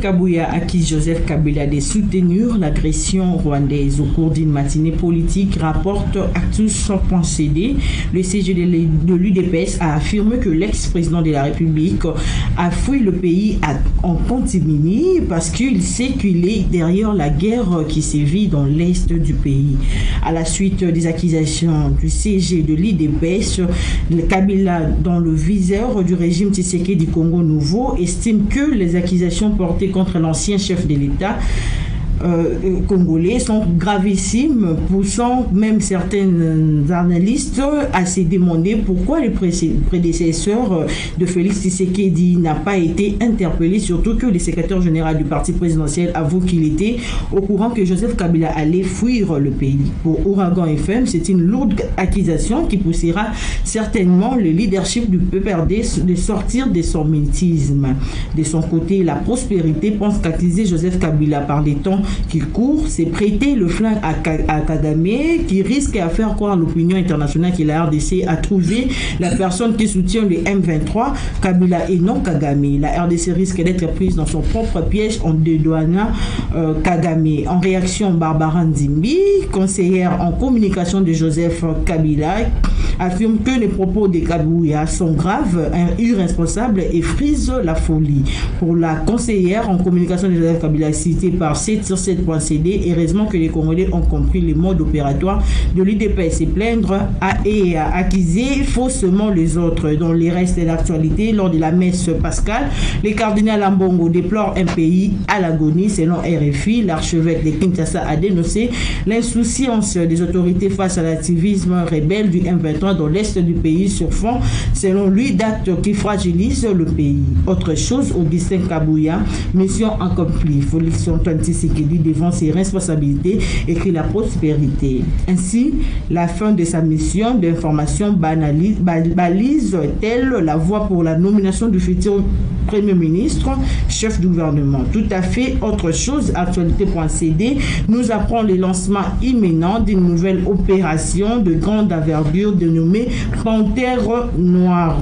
Kabouya accuse Joseph Kabila de soutenir l'agression rwandaise au cours d'une matinée politique, rapporte Actus.cd. Le CG de l'UDPS a affirmé que l'ex-président de la République a fui le pays en catimini parce qu'il sait qu'il est derrière la guerre qui sévit dans l'est du pays. À la suite des accusations du CG de l'UDPS, Kabila, dans le viseur du régime Tshisekedi du Congo Nouveau, estime que les accusations portées contre l'ancien chef de l'État congolais sont gravissimes, poussant même certains analystes à se demander pourquoi le prédécesseur de Félix Tshisekedi n'a pas été interpellé, surtout que le secrétaire général du parti présidentiel avoue qu'il était au courant que Joseph Kabila allait fuir le pays. Pour Ouragan FM, c'est une lourde accusation qui poussera certainement le leadership du PPRD de sortir de son mythisme. De son côté, la prospérité pense qu'accuser Joseph Kabila par les temps qu'il court, c'est prêter le flingue à Kagame, qui risque à faire croire à l'opinion internationale que la RDC a trouvé la personne qui soutient le M23, Kabila et non Kagame. La RDC risque d'être prise dans son propre piège en dédouanant Kagame. En réaction, Barbara Nzimbi, conseillère en communication de Joseph Kabila, affirme que les propos de Kabouya sont graves, irresponsables et frisent la folie. Pour la conseillère en communication de Joseph Kabila citée par 7sur7.cd, heureusement que les Congolais ont compris les modes opératoires de l'UDPS et plaindre et accuser faussement les autres. Dans les restes de l'actualité, lors de la messe pascale, les cardinal Ambongo déplorent un pays à l'agonie. Selon RFI, l'archevêque de Kinshasa a dénoncé l'insouciance des autorités face à l'activisme rebelle du M23 dans l'est du pays sur fond, selon lui, d'actes qui fragilisent le pays. Autre chose, Augustin Kabouya, mission accomplie. Félix Antoine Tshisekedi devant ses responsabilités écrit la prospérité. Ainsi, la fin de sa mission d'information balise-t-elle la voie pour la nomination du futur Premier ministre, chef du gouvernement. Tout à fait autre chose, actualité.cd nous apprend le lancement imminent d'une nouvelle opération de grande envergure dénommée Panthère Noire.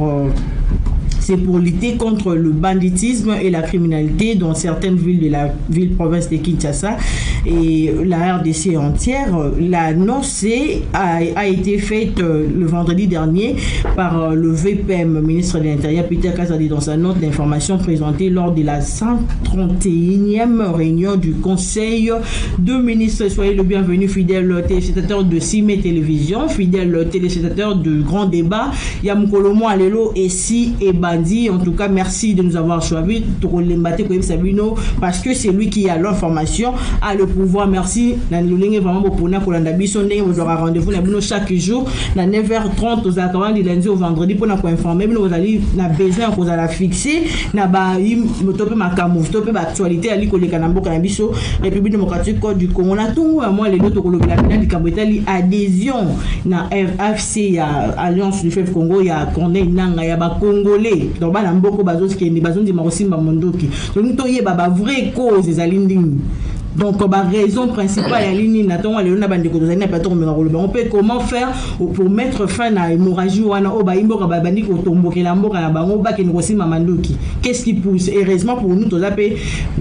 C'est pour lutter contre le banditisme et la criminalité dans certaines villes de la ville-province de Kinshasa et la RDC entière. L'annonce a été faite le vendredi dernier par le VPM, ministre de l'Intérieur, Peter Kazadi, dans sa note d'information présentée lors de la 131e réunion du Conseil de ministres. Soyez le bienvenu, fidèles téléspectateurs de Cimé Télévision, fidèles téléspectateurs de Grand Débat. Yamukolomo Alelo et Si et Bandi. En tout cas, merci de nous avoir choisi parce que c'est lui qui a l'information, a le pouvoir. Merci. Vraiment rendez-vous chaque jour à 9h30 aux attendants du lundi au vendredi pour nous informer. Nous allons besoin pour la fixer. Na ba topé ma camoufle, topé ma actualité à l'icône Kanambo Kanabiso, République démocratique du Congo. Na tout moi les autres la du Kabotali adhésion na FFC ya Alliance du Fleuve Congo ya Corneille Nanga ya ba Congolais. Donc ba mboko bazos qui ni bazon di marosimba mondoki. Donc nous toyé ba vraie cause des alinding. Donc, la raison principale, on peut comment faire pour mettre fin à l'hémorragie. Qu'est-ce qui pousse? Heureusement pour nous,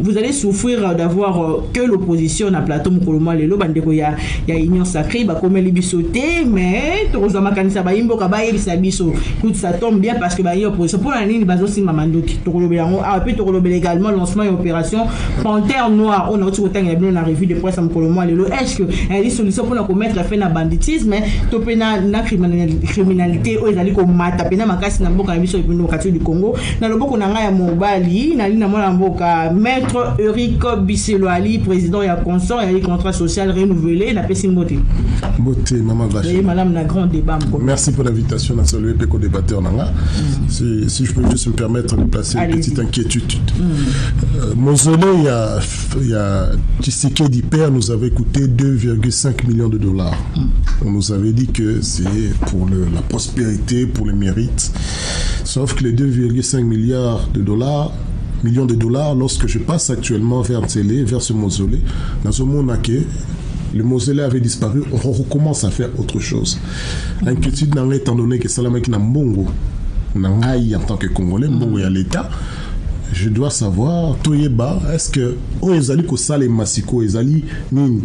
vous allez souffrir d'avoir que l'opposition à plateau. Il y a union sacrée, mais ça tombe bien parce que l'opposition pour la ligne également lancement et opération Panthère Noire. On a dans la revue de presse est-ce que il y a des solutions pour commettre fin à banditisme, la criminalité aux ali comme mata pena makasi na mboka biso du Congo na loboko na ngai ya mobali na lina mona mboka maître Eric Biseloali, président ya consort et contrat social renouvelé na Pesimote maman vache madame na grand débat. Merci pour l'invitation à saluer les co-débatteurs nanga. Si je peux juste me permettre de placer une petite inquiétude. Mausolée, il y a Tshisekedi père nous avait coûté 2,5 millions de dollars. On nous avait dit que c'est pour la prospérité, pour le mérite. Sauf que les 2,5 millions de dollars, lorsque je passe actuellement vers Télé, vers ce mausolée, dans ce monde le mausolée avait disparu, on recommence à faire autre chose. L'inquiétude étant donné que Salamaki n'a Mbongo, en tant que Congolais, Mbongo est à l'État. je dois savoir, Toyeba, est-ce que Ezali Kosale Masiko, Ezali Nini,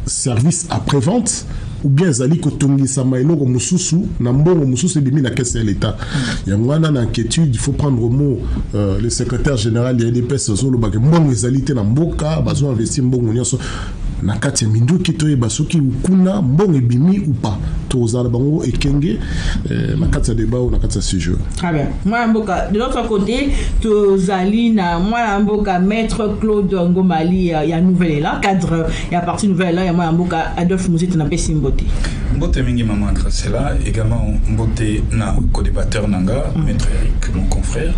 service après-vente, ou bien Ezali Kotongi Samaïno Mususu, Nambongo Mususu et Bimi na caisse de l'État. Il y a une inquiétude, il faut prendre au mot le secrétaire général de l'EDPS, Zolo Bagé, Mbongo Ezali Namboka, Bazo investi Mbongo Nyonso. Na kati ya mindu kitoye basoki ukuna mbongo ebimi ou pas tozala bango ekenge na kati ya débat ou na kati ya sujet. Très bien. Moi mboka de l'autre côté tozali na moi mboka maître Claude Ngomali ya nouvelle là cadre ya partie nouvelle là ya moi mboka Adolphe Muzito na pesi mbote. Mbote mingi maman grâce là également mbote na co-débatteur nanga maître Eric mon confrère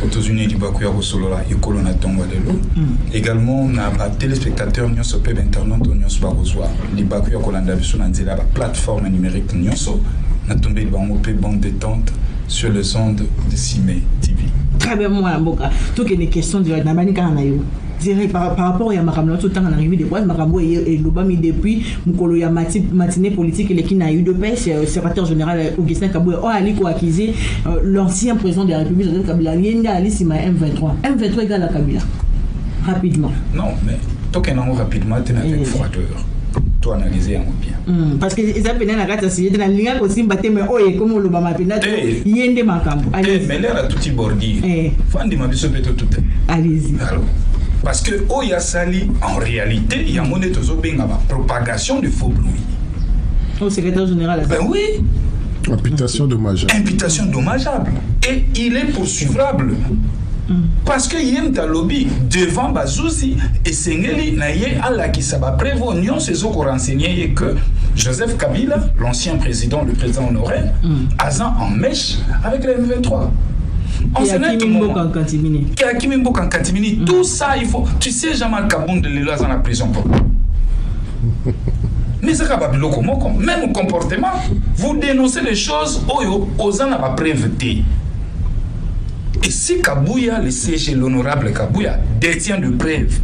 Aux-Unis du Bakuya Rosolola et Colonna Tonga de l'eau. Également, on a des téléspectateurs, nous sommes internautes, nous sommes Barrosois. Les Bakuya Colanda Bissou, on a la plateforme numérique, nous sommes tombé dans une bande détente sur les ondes de Cimé TV. Très bien, moi, Mboka. Tout est une question de la manière par rapport à Makamla, tout le temps en arrivée des boîtes, Makambo et Lobami depuis Mukolo ya matinée politique et qui n'a eu de paix, secrétaire général Augustin Kabouya, a acquisé l'ancien président de la République, Joseph Kabila, Yenda Ali Sima M23. M23 égale à Kabila. Rapidement. Non, mais tant qu'on a rapidement, tu n'as pas froideur. Toi, analyser un bien. Parce que ils ont péné la carte, c'est dans la ligne aussi, mais oh, et comme le Bama pénal, Yende Makambo. Mais l'air a tout y bordi. Fandi m'a dit ce peut tout. Allez-y. Parce que Oya Sali, en réalité, il y a une propagation de faux bruits. Au secrétaire général. Ben oui. Imputation dommageable. Imputation dommageable. Et il est poursuivable. Parce que y a un lobby devant Bazouzi et Sengeli, naye Allah qui s'aba prévenir ces eaux qu'on renseignait que Joseph Kabila, l'ancien président, le président honoré, a en mèche avec le M23. Qui a Kimimbo Kantimini. Tout ça, il faut. Tu sais, Jamal Kaboun de l'Éloise dans la prison. Mais c'est pas même comportement, vous dénoncez les choses aux ans à prévenir. Et si Kabouya, le CG, l'honorable Kabouya, détient de preuves,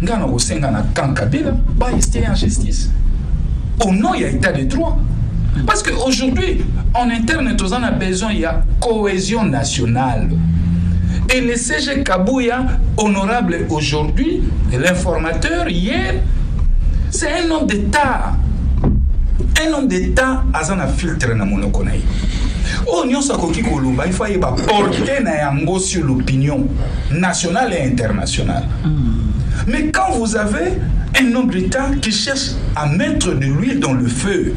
Ngana Osengana Kan Kabila, bah, il est en justice. Au nom, il y a état de droit. Parce qu'aujourd'hui, en interne, on a besoin, il y a cohésion nationale. Et le CG Kabouya, honorable aujourd'hui, l'informateur hier, c'est un homme d'État. Un homme d'État, azan a filtré na monokonaï. Oh, nous sommes qui Kolumba, il faut porter na yango sur l'opinion nationale et internationale. Mais quand vous avez un homme d'État qui cherche à mettre de l'huile dans le feu,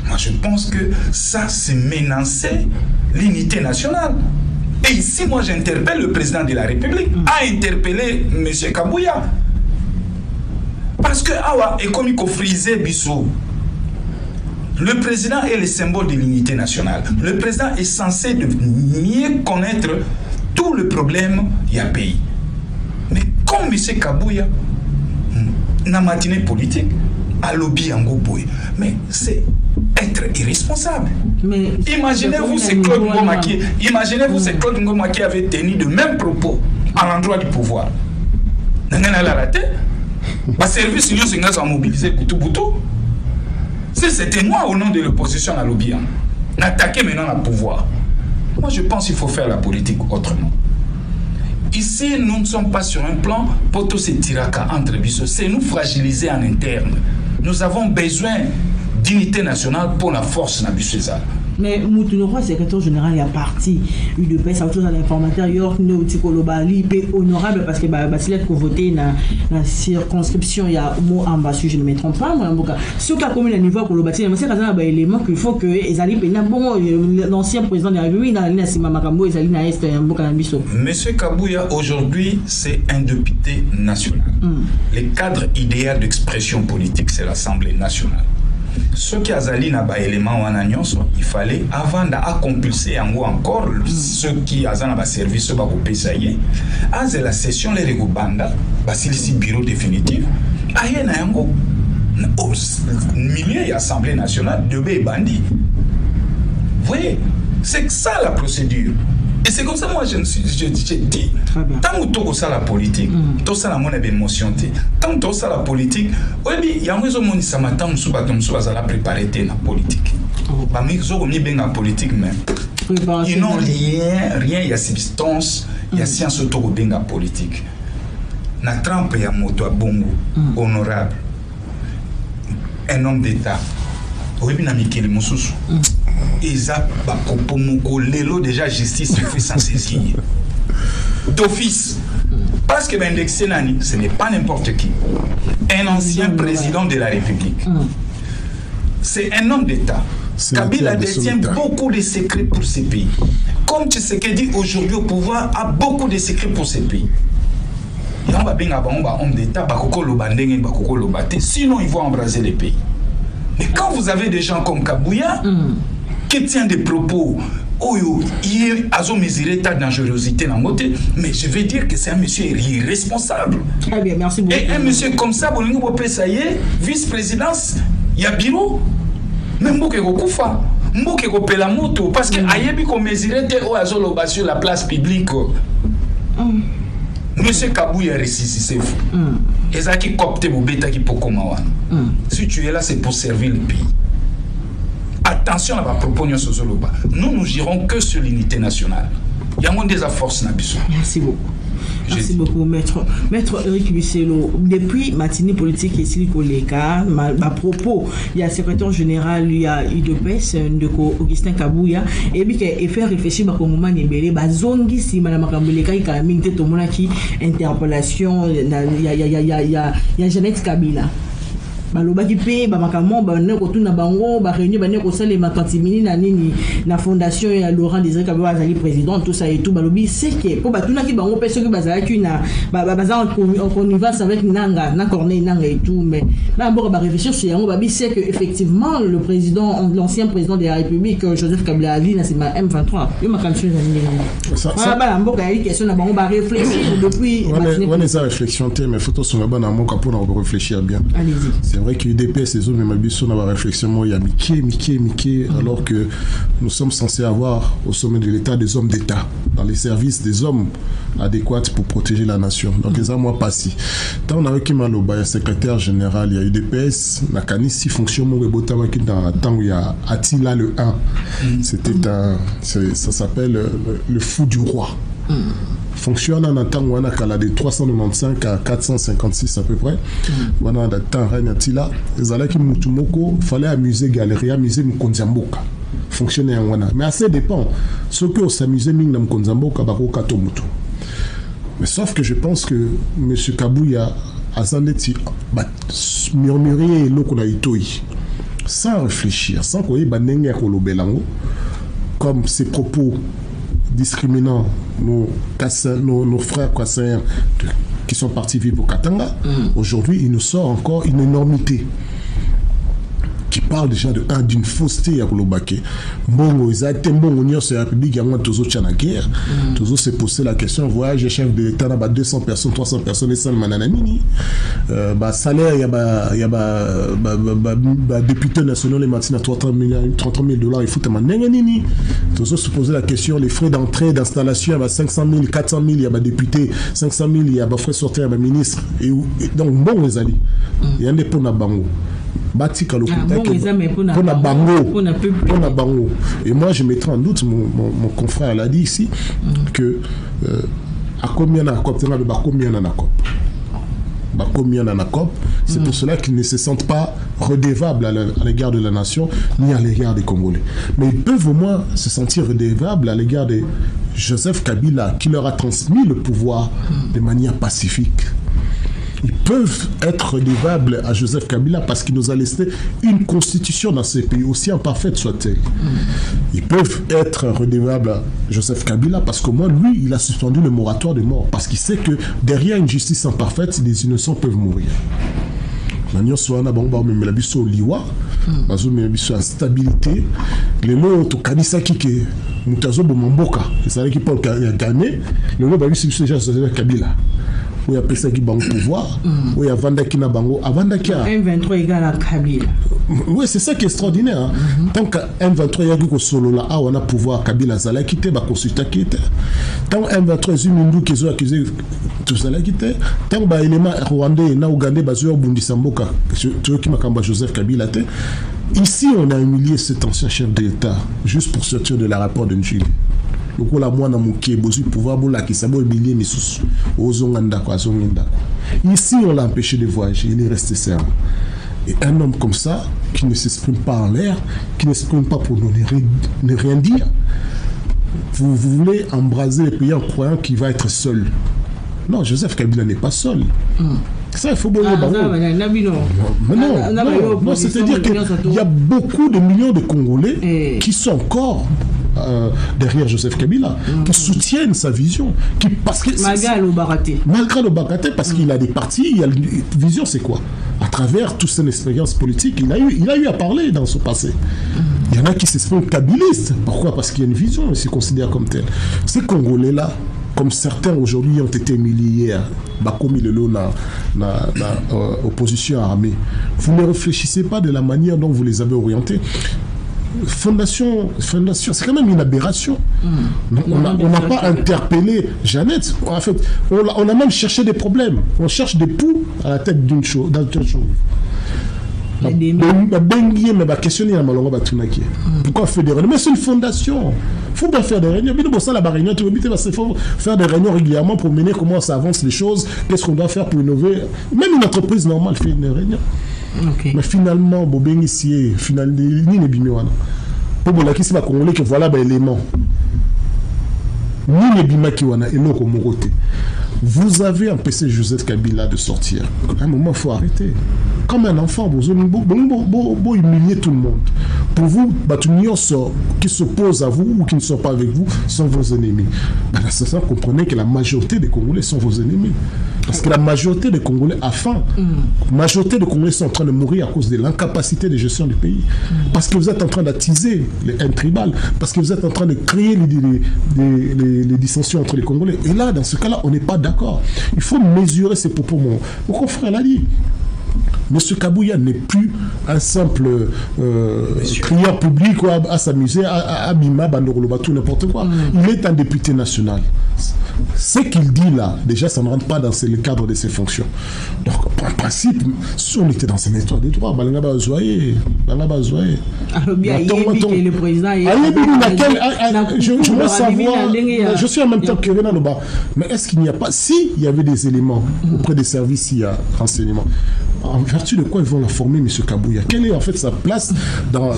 moi je pense que ça c'est menacer l'unité nationale. Et ici, moi j'interpelle le président de la République à interpeller M. Kabouya. Parce que awa est comme il frisé Bissot. Le président est le symbole de l'unité nationale. Le président est censé de mieux connaître tout le problème du pays. Mais comme M. Kabouya, dans la matinée politique, à lobby en Goboy, mais c'est être irresponsable. Mais imaginez-vous c'est Claude Ngoma qui avait tenu de mêmes propos à l'endroit du pouvoir. Le service union s'est mobilisé Boutou. Si c'était moi au nom de l'opposition à lobby, n'attaquer maintenant le pouvoir. Moi je pense qu'il faut faire la politique autrement. Ici, nous ne sommes pas sur un plan pour tous ces tiraka entre bisous. C'est nous fragiliser en interne. Nous avons besoin d'unité nationale pour la force nabussézale. Mais Moutounoro, secrétaire général, il y a parti. UDPS, autre chose à l'informateur, York, Néotikolobali, honorable parce que Basilet qu'on voté dans la circonscription, il y a mot en bas, je ne me trompe pas, moi, en tout cas. Ce qui a commis le niveau pour le bâtiment, c'est un élément qu'il faut que les alliés, l'ancien président de la République, dans la Sima Makambo, les alliés, Est, Monsieur Kabouya, aujourd'hui, c'est un député national. Le cadre idéal d'expression politique, c'est l'Assemblée nationale. Ce qui a zali na ba élément wana nyonso il fallait avant d'accompulser encore ceux qui a na ba service ba ko pesaye az la session les regobanda ba silisi bureau définitif ayena yango au milieu de l'Assemblée nationale de bandi. Vous voyez, c'est ça la procédure. Et c'est comme ça moi je dis tant que tu as la politique tout ça la mon émotion tant que tu as la politique il y a un monde ça matin nous sommes à préparer la politique bah mais ils ont mis bien la politique même ils n'ont rien il y a substance il y a science autorobenga politique. Na Trump ya moto a bongo, honorable, un homme d'État. Oui, na Mikele Mosusu. Eza ba propos moko lelo déjà justice fait sans saisir. D'office. Parce que Bendexé Nani, ce n'est pas n'importe qui. Un ancien président de la République. C'est un homme d'État. Kabila détient beaucoup de secrets pour ces pays. Comme Tshisekedi aujourd'hui au pouvoir a beaucoup de secrets pour ces pays. Sinon ils vont embraser les pays. Mais quand vous avez des gens comme Kabouya qui tient des propos il a mesuré ta dangerosité dans côté, mais je vais dire que c'est un monsieur irresponsable. Très bien, merci beaucoup. Et un monsieur comme ça, ça y est, vice-présidence, il y a bureau. Même Mbouke Kokufa, Mbouke Kopela Moto, parce que ayebi ko mesuré sur la place publique. Monsieur Kabouya ressuscité. Et ça qui copte bobeta qui pokomawan. Si tu es là, c'est pour servir le pays. Attention à ma proposition sur le bas. Nous ne gérons que sur l'unité nationale. Il y a moins des forces nabiso. Merci beaucoup. Merci beaucoup, maître Eric Bisselo. Depuis matinée politique ici, à propos, il y a le secrétaire général, il y a UDPS, Augustin Kabouya, et puis il fait réfléchir à comment il y a zongi si madame Kambuleka il y a une interpellation, il y a Jeannette Kabila. Baloba ki pe ba makamon ba ne ko tuna bango ba réunion ba ne ko sale ma kantimini na nini na fondation ya Laurent Désiré Kabila azali président tout ça et tout balobi c'est que po ba tuna ki bango pe soki bazala ki na ba en connivence avec Nanga na Corneille Nanga et tout mais là on va réfléchir sur yango ba bi c'est que effectivement le président l'ancien président de la République Joseph Kabila Ali na c'est ma M23 yo ma kancho ça ba mboka ya question na bango ba réfléchir depuis on est ça réflexion mais photo sur ba na moka pour réfléchir bien. Allez-y. C'est vrai que l'UDPS, les autres, mais on a une réflexion, il y a Mickey, alors que nous sommes censés avoir au sommet de l'État des hommes d'État, dans les services des hommes adéquats pour protéger la nation. Donc, les mois passés. Tant on a eu Kimaloba, il y a secrétaire général, il y a UDPS, la Kanissi fonction dans le temps où il y a Attila le 1. C'était ça s'appelle le fou du roi. Fonctionne en temps où on a de 395 à 456 à peu près. On a un temps règne Attila. Les allèques Moutumoko, fallait amuser Galerie, amuser Mkonzamboka. Fonctionner en wana. Mais assez dépend. Ce que s'amuser Ming Mkonzamboka, Bako Katomutu. Mais sauf que je pense que M. Kabouya a Zandeti murmuré l'Okonaitoi sans réfléchir, sans qu'on ait banenge Kolobelango, comme ses propos discriminant nos frères Kwassaïens qui sont partis vivre au Katanga. Aujourd'hui, il nous sort encore une énormité qui parle déjà d'une fausseté à Kolobake. Bon, ils ont été bons, l'Union sur la République, il y a toujours la guerre. Toujours se poser la question, voyage, chef de l'État, 200 personnes, 300 personnes, et ça, le mananamini. Salaire, il y a député national, les matins à 30 000 $, il faut te mananamini. Toujours se poser la question, les frais d'entrée, d'installation, il y a 500 000, 400 000, il y a député, 500 000, il y a frais sortir, il y a ministre. Donc, bon, les alliés. Il y a des pour Nabango. Et moi je mettrai en doute, mon confrère l'a dit ici, que à combien on a c'est pour cela qu'ils ne se sentent pas redevables à l'égard de la nation ni à l'égard des Congolais. Mais ils peuvent au moins se sentir redevables à l'égard de Joseph Kabila qui leur a transmis le pouvoir de manière pacifique. Ils peuvent être redevables à Joseph Kabila parce qu'il nous a laissé une constitution dans ce pays, aussi imparfaite soit-elle. Ils peuvent être redevables à Joseph Kabila parce qu'au moins, lui, il a suspendu le moratoire de mort. Parce qu'il sait que derrière une justice imparfaite, les innocents peuvent mourir. Nous sommes en stabilité. Les mots de Kanisa qui est Mamboka, c'est-à-dire qu'il peut gagner. Le mot de Joseph Kabila. Où il y a personne qui a un pouvoir, où il y a Vandaki na bango, Vandaki a M23 égale à Kabila. Oui, c'est ça qui est extraordinaire. Hein. Tant que M23 y a eu solo là, on a pouvoir Kabila Zala quitter, bah consulter quitter. Tant M23 Zumundu qui ont accusé tout ça là quitter. Tant que l'élément rwandais na Ougandais bazo Bundisamboka, tu veux qui m'a kamba Joseph Kabila té. Ici, on a humilié cet ancien chef d'État juste pour sortir de la rapport de Njili. donc la moi na moké bozu pouvoir bola qui ça bo bilier misusu ozonganda kwa zonginda. Ici on l'a empêché de voyager, il est resté seul. Et un homme comme ça, qui ne s'exprime pas en l'air, qui ne s'exprime pas pour ne rien dire, vous voulez embraser le pays en croyant qu'il va être seul. Non, Joseph Kabila n'est pas seul. Ça, il faut bon non, c'est-à-dire qu'il y a beaucoup de millions de Congolais qui sont encore derrière Joseph Kabila, qui soutiennent sa vision. Malgré le Baraté, parce qu'il a des partis, il y a une vision, c'est quoi? À travers toute son expérience politique, il a eu à parler dans son passé. Il y en a qui s'expriment kabilistes. Pourquoi? Parce qu'il y a une vision, ils se considèrent comme tel. Ces Congolais-là, comme certains aujourd'hui ont été humiliés, Bakomi Lelo na opposition armée, vous ne réfléchissez pas de la manière dont vous les avez orientés. Fondation, c'est quand même une aberration. On n'a pas interpellé Jeannette. En fait, on a même cherché des problèmes. On cherche des poux à la tête d'une chose. Pourquoi faire des réunions? Mais c'est une fondation. Il faut bien faire des réunions. Il faut faire des réunions régulièrement pour mener comment ça avance les choses. Qu'est-ce qu'on doit faire pour innover? Même une entreprise normale fait une réunion. Okay. Mais finalement, voilà l'élément. Vous avez empêché Joseph Kabila de sortir. À un moment, il faut arrêter. Comme un enfant, vous humiliez tout le monde. Pour vous, qui s'opposent à vous ou qui ne sont pas avec vous sont vos ennemis. Dans ce sens, comprenez que la majorité des Congolais sont vos ennemis. Parce que la majorité des Congolais a faim. La majorité des Congolais sont en train de mourir à cause de l'incapacité de gestion du pays. Parce que vous êtes en train d'attiser les haines tribales. Parce que vous êtes en train de créer les dissensions entre les Congolais. Et là, dans ce cas-là, on n'est pas d'accord. Il faut mesurer ces propos. Mon confrère l'a dit. M. Kabouya n'est plus un simple crieur public à s'amuser, à Bima, Bandoroloba, tout n'importe quoi. Il est un député national. Ce qu'il dit là, déjà, ça ne rentre pas dans le cadre de ses fonctions. Donc, en principe, si on était dans un état de droit, je suis en même temps curieux, mais est-ce qu'il n'y a pas, si il y avait des éléments auprès des services, il y a renseignement, en vertu de quoi ils vont la former, M. Kabouya? Quelle est en fait sa place dans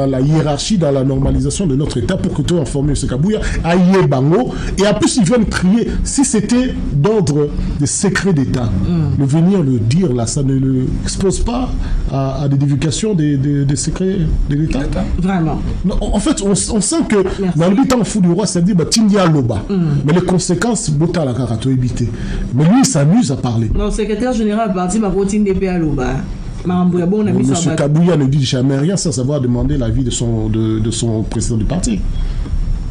la hiérarchie, dans la normalisation de notre État pour que tu aies informé M. Kabouya, Aïe Bango, et en plus ils viennent crier, si c'était d'ordre de secret d'État, de venir le dire là, ça ne l'expose pas à des divulgations des secrets de l'État. Vraiment. Non, en fait, on sent que dans le temps fou du roi, ça dit Tindia Loba. Mais les conséquences, Bota la Karato éviter. Mais lui, il s'amuse à parler. Non, le secrétaire général parti ma routine des Loba. M. Kabouya ne dit jamais rien sans savoir demander l'avis de son président du parti.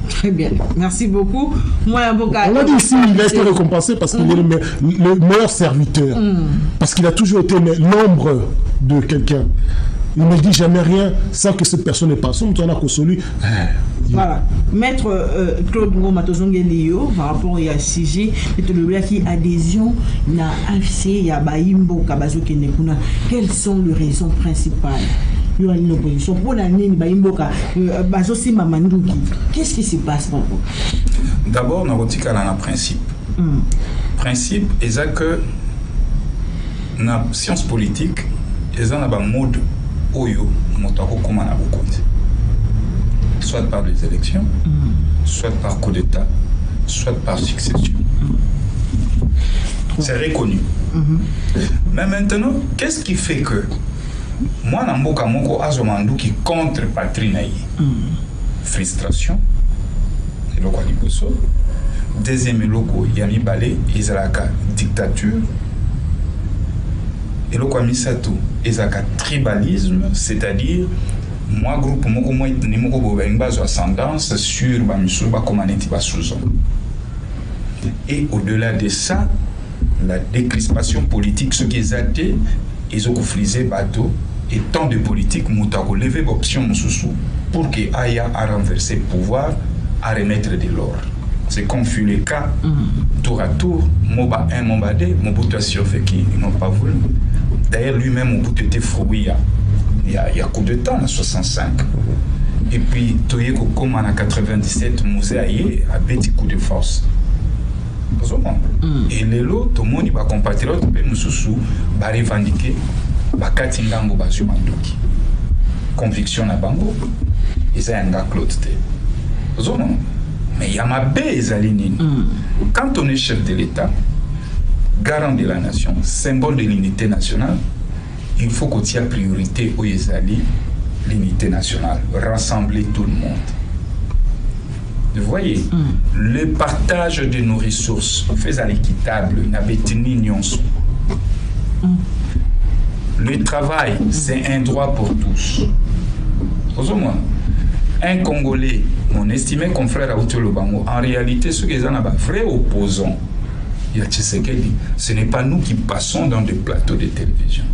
Très bien, merci beaucoup. On a dit ici, il a été récompensé parce qu'il est le meilleur serviteur. Parce qu'il a toujours été l'ombre de quelqu'un. Il ne dit jamais rien sans que cette personne n'ait pas. Son tourna Kosolu. Voilà. Maître Claude Ngomatozongelio, par rapport à CG, qui adhésion na AFC, il y a Baimbo, Kabazo Kenekuna. Quelles sont les raisons principales? Il y a une opposition. Pour l'année, qu'est-ce qui se passe? D'abord, on a un principe. Principe, c'est que dans la science politique, il y a un mode oyo, soit par les élections, soit par coup d'État, soit par succession. C'est reconnu. Mais maintenant, qu'est-ce qui fait que moi, Namboka Moko Azomandu qui contre Patrinaï, frustration, et le Kwaliboso. Deuxième logo, Yami Balé, Izalaka, dictature. Et le Kwamisato, Izalaka, tribalisme, c'est-à-dire, moi, groupe Moko, moi, Nimoko Bobenga, ascendance sur Bamisuba, Komaneti Basuzon. Et au-delà de ça, la décrispation politique, ce qu'ils étaient, ils ont frisé bateau. Et tant de politique, Moutako levé l'option pour que Aya a renversé le pouvoir, à remettre de l'ordre. C'est comme fut le cas, tour à tour, Moba 1, Moba 2, Mobutu a surfait qui n'ont pas voulu. D'ailleurs, lui-même, Mobutu était fouillé il y a coup de temps, en 65. Et puis, Toyeko comme en 97, Mosé Aye a petit coup de force. Et les lots, tout le monde va compatriote, Moussoussou, va revendiquer, va katingambo, va zumandoki. Conviction à Bango, et ça un gars Claude. Mais il y a ma baise à l'inine. Quand on est chef de l'État, garant de la nation, symbole de l'unité nationale, il faut qu'on tienne priorité au Yézali, l'unité nationale, rassembler tout le monde. Vous voyez, le partage de nos ressources, faisant l'équitable, le travail, c'est un droit pour tous. Un Congolais, mon estimé confrère Aouté Lobango, en réalité, ceux qui sont un vrai opposant, ce n'est pas nous qui passons dans des plateaux de télévision.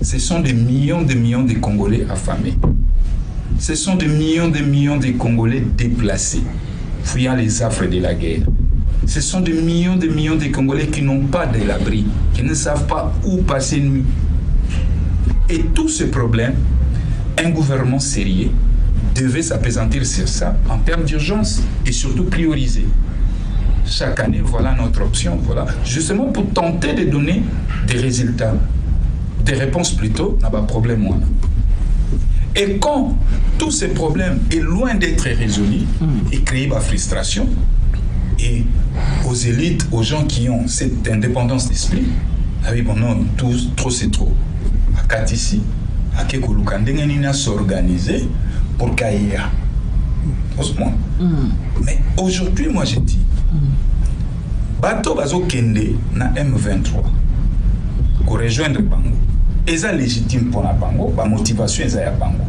Ce sont des millions de Congolais affamés. Ce sont des millions de Congolais déplacés, fuyant les affres de la guerre. Ce sont des millions de Congolais qui n'ont pas de l'abri, qui ne savent pas où passer nuit. Et tout ce problème, un gouvernement sérieux devait s'appesantir sur ça en termes d'urgence et surtout prioriser. Chaque année, voilà notre option, voilà, justement pour tenter de donner des résultats, des réponses plutôt, n'a pas de problème. Et quand tous ces problèmes est loin d'être résolus et créent la frustration, et aux élites, aux gens qui ont cette indépendance d'esprit, ah oui, bon non, trop c'est trop. À Katisi, à Kekolukandengena s'organiser pour Kaïa. Mais aujourd'hui, moi j'ai dit, Bato Bazo Kende na M23, pour rejoindre Bango, et ça légitime pour la Bango, la motivation est à Bango.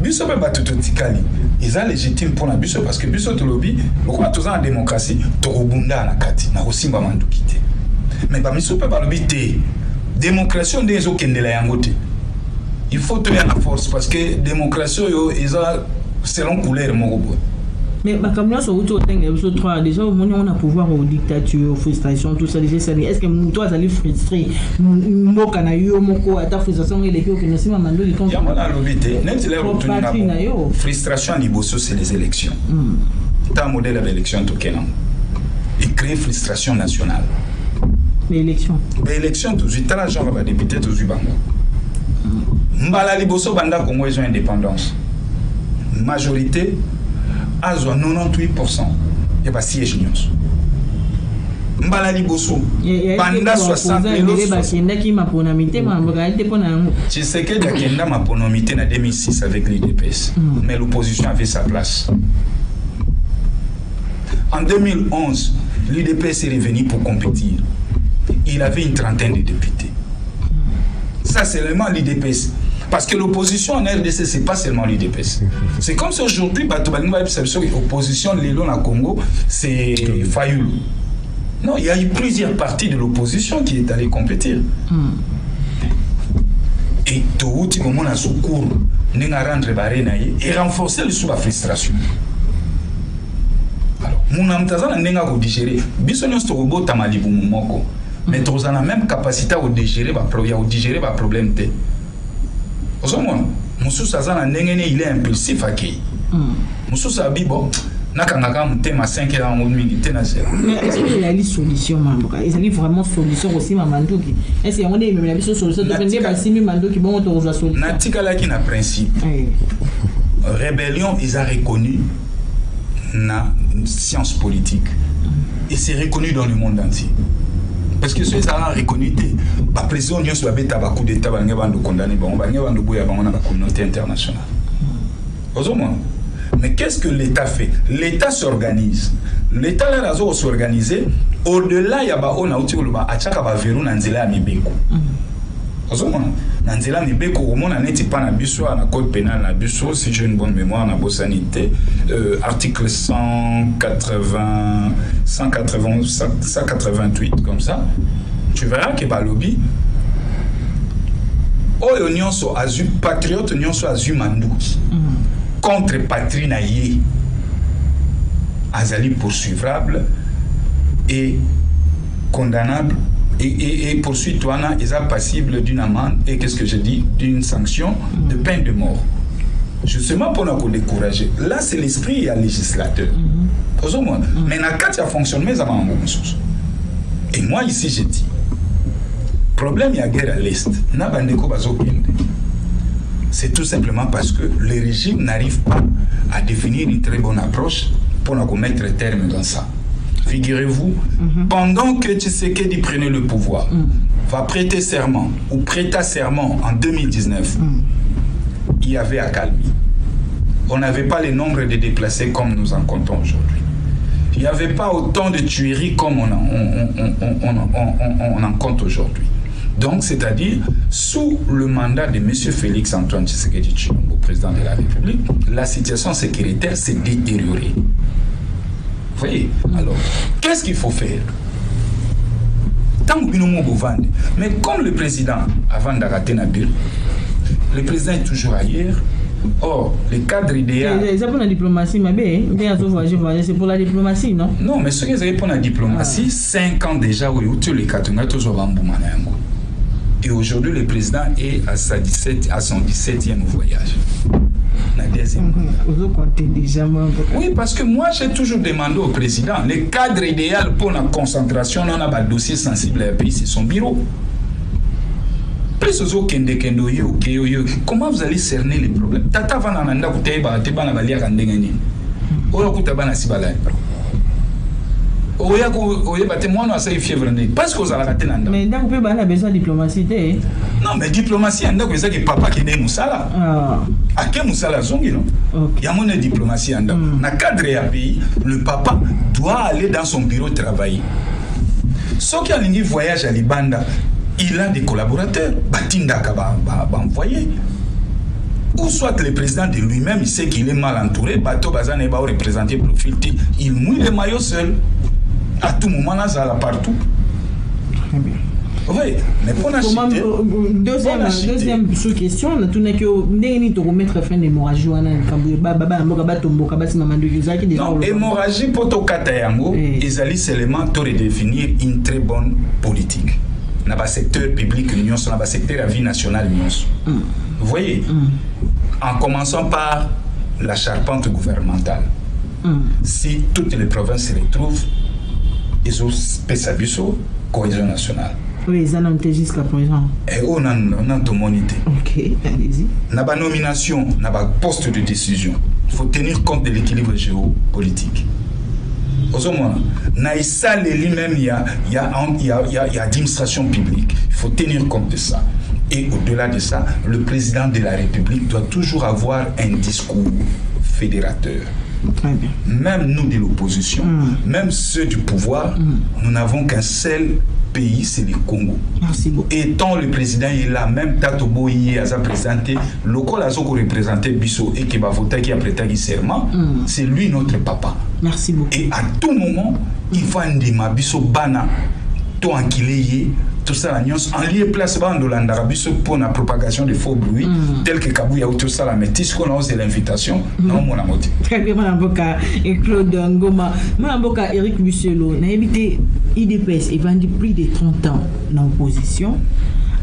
Biso pe batuto tikali, et ça légitime pour la biso parce que biso to lobby, pourquoi tous en démocratie, to obunda na kati, na osimba mandukite. Mais ba biso pe ba lobby té, démocratie on est au Kende la yangote. Il faut tenir la force parce que démocratie yo eza selon couleur moko. Mais comme là, sur l'épisode 3, déjà, on a pouvoir aux dictatures, frustration, tout ça. Est-ce que toi, ça les frustré? Moi, quand il y a eu ta frustration, il est que nous sommes mandats de temps. Frustration à Liboso, c'est les élections. C'est un modèle d'élection au Kenya. Il crée frustration nationale. L'élection. L'élection, tout de suite, l'argent va député, tout de suite, Mbala Liboso, Banda Congo, ils ont indépendance. Majorité. À 98%, il n'y a pas siège nyonso. Mbala Liboso, Banda 60 tu sais que Dakenda m'a ponomité en 2006 avec l'UDPS, mais l'opposition avait sa place. En 2011, l'UDPS est revenu pour compétir. Il avait une trentaine de députés. Ça, c'est vraiment l'UDPS. Parce que l'opposition en RDC, ce n'est pas seulement l'UDPS. C'est comme si aujourd'hui, l'opposition, l'élo dans Congo, c'est Fayoulou. Non, il y a eu plusieurs partis de l'opposition qui est allé compétir. Et tout le monde a secours, et renforcer le sous la frustration. Alors, mon amtazan n'a pas digéré. Bisogno sto robot tamalibu moko. Mais tu as la même capacité à digérer le problème. Moussou Sazana Nengene, il est impulsif à qui Moussou Sabibo, Nakangaka, Mutema 5 et en minute. Mais est-ce qu'il y a une solution, Mamboka? Est-ce qu'il y a vraiment solution aussi, Mamandouki? Est-ce qu'il y a une solution de venir à Simi Mandoki, bon, on doit solution? Natikala qui n'a principe. Rébellion, ils ont reconnu la science politique. Et c'est reconnu dans le monde entier. Parce que ceux qui ont reconnu, la président de l'État coup d'État va condamner la communauté internationale. Mais qu'est-ce que l'État fait? L'État s'organise. L'État là s'organiser. Au-delà, il y a Nanzela Mibeko, au monde n'est pas na biso na code pénal na biso, si j'ai une bonne mémoire na sanité, article 180, 188 comme ça. Tu verras que Balobi, Oyo nyonso azu patriote nyonso azu manduki contre patrie na ye azali poursuivable et condamnable. Et poursuite, ils sont passibles d'une amende et qu'est-ce que je dis, d'une sanction de peine de mort. justement pour nous décourager. Là, c'est l'esprit législateur. Mais quand il fonctionne, et moi, ici, j'ai dit, problème, il y a guerre à l'Est. C'est tout simplement parce que le régime n'arrive pas à définir une très bonne approche pour nous mettre terme dans ça. Figurez-vous, pendant que Tshisekedi prenait le pouvoir, va prêter serment ou prêta serment en 2019, il y avait accalmie. On n'avait pas le nombre de déplacés comme nous en comptons aujourd'hui. Il n'y avait pas autant de tueries comme on en compte aujourd'hui. Donc, c'est-à-dire, sous le mandat de M. Félix Antoine Tshisekedi Tshilombo, président de la République, la situation sécuritaire s'est détériorée. Vous voyez? Alors, qu'est-ce qu'il faut faire? Mais comme le président, avant d'arrêter Nabil, le président est toujours ailleurs. Or, le cadre idéal. C'est pour la diplomatie, c'est pour la diplomatie, non? Non, mais ce que c'est pour la diplomatie, 5 ans déjà, où les Katunga toujours en Boumanango. Et aujourd'hui, le président est à son 17e voyage. Oui, parce que moi, j'ai toujours demandé au président, le cadre idéal pour la concentration dans un dossier sensible à un pays, c'est son bureau. Comment vous allez cerner les problèmes? Tata va nanda kuteba teba na balia kandengani. Oya kutaba na sibala. Oya bate moi na sai fièvre ndé parce que vous allez rater nanda. Mais ndako pe bana besoin diplomatie. Non, mais diplomatie ndako eza que papa qui né musala. Ake musala zongi non. Ya mon diplomatie ndako. Na cadre ya pays, le papa doit aller dans son bureau travailler. Ceux qui ont un voyage à Libanda, il a des collaborateurs, Batinda Kaba envoyé. Ou soit le président de lui-même, il sait qu'il est mal entouré, Bato Bazan est représenté profil, il mouille le maillot seul. À tout moment, là, ça là partout. Très bien. Oui, mais pour la deuxième sous-question, on a tout que nous remettre fin d'hémorragie. Non, hémorragie pour tout Katayango, ils allaient seulement redéfinir une très bonne politique. Dans le secteur public, dans le secteur de la vie nationale. Vous voyez, en commençant par la charpente gouvernementale. Si toutes les provinces se retrouvent, ils ont Pessabusso, cohésion nationale. Oui, ils en ont jusqu'à présent. Et on a tout monité. Ok, allez-y. Dans la nomination, dans le poste de décision, il faut tenir compte de l'équilibre géopolitique. Il y a administration publique. Il faut tenir compte de ça. Et au-delà de ça, le président de la République doit toujours avoir un discours fédérateur. Très bien. Même nous de l'opposition, même ceux du pouvoir, nous n'avons qu'un seul pays, c'est le Congo. Merci beaucoup. Et tant le président est là, même Tatobo y a présenté, le col a représenté Bissot et qui va voter qui a prêté serment, c'est lui notre papa. Merci beaucoup. Et à tout moment, il faut un débat Bissot Bana, tout en qu'il est. Tout ça, en lieu place de l'Andarabus pour la propagation de faux bruits, tel que Kabouya ou tout ça, la métisse qu'on a osé l'invitation, non, mon amour. Très bien, mon avocat, et Claude Ngoma. Mon avocat, Eric Busselot, n'a habité IDPS et vendu plus de 30 ans dans l'opposition.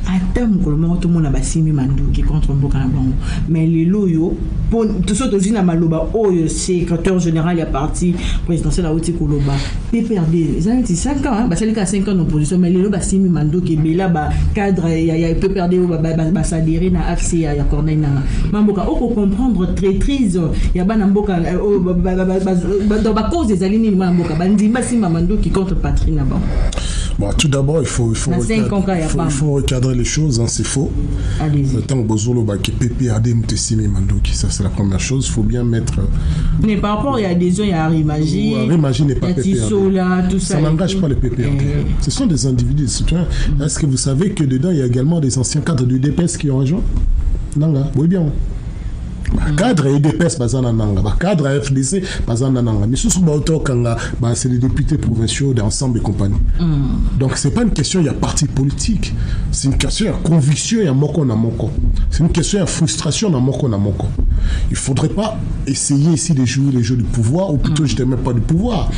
À terme, tout le monde a bassimi Mandou qui est contre Mboka Bango. Mais les loyaux, pour tout ce que Maloba, le secrétaire général est parti présidentiel à Oti Koloba. PPRD, ils ont 5 ans, c'est le cas 5 ans d'opposition, mais les loyaux bassimi Mandou qui est là, cadre, il y a PPRD, il s'adhérer à AFC, il y a Corneille. Mamboka, on peut comprendre traîtrise, il y a Banamboka, dans la cause des alignés, Mamboka, Bandimasi Mamandou qui contre Patrick Naban. Bon, tout d'abord, il faut recadrer les choses, hein, c'est faux. Allez-y. Le temps que Bozolo qui PPRD Mutessimi Mandoki, ça c'est la première chose. Il faut bien mettre. Mais par rapport, il y a des gens, il y a Rimagie. Rimagie n'est pas PPRD. Tout ça. Ça n'engage pas les PPRD. Ce sont des individus. Est-ce que vous savez que dedans, il y a également des anciens cadres du DPS qui ont rejoint? Non, oui, bien. Cadre EDPS bazana nanga, cadre FDC bazana nanga. Mais sous auto kanga, c'est les députés provinciaux d'ensemble et compagnie. Donc c'est pas une question il y a parti politique, c'est une question il y a conviction il y a moko na moko. C'est une question il y a frustration na moko na moko. Il faudrait pas essayer ici de jouer les jeux du pouvoir ou plutôt je ne même pas du pouvoir.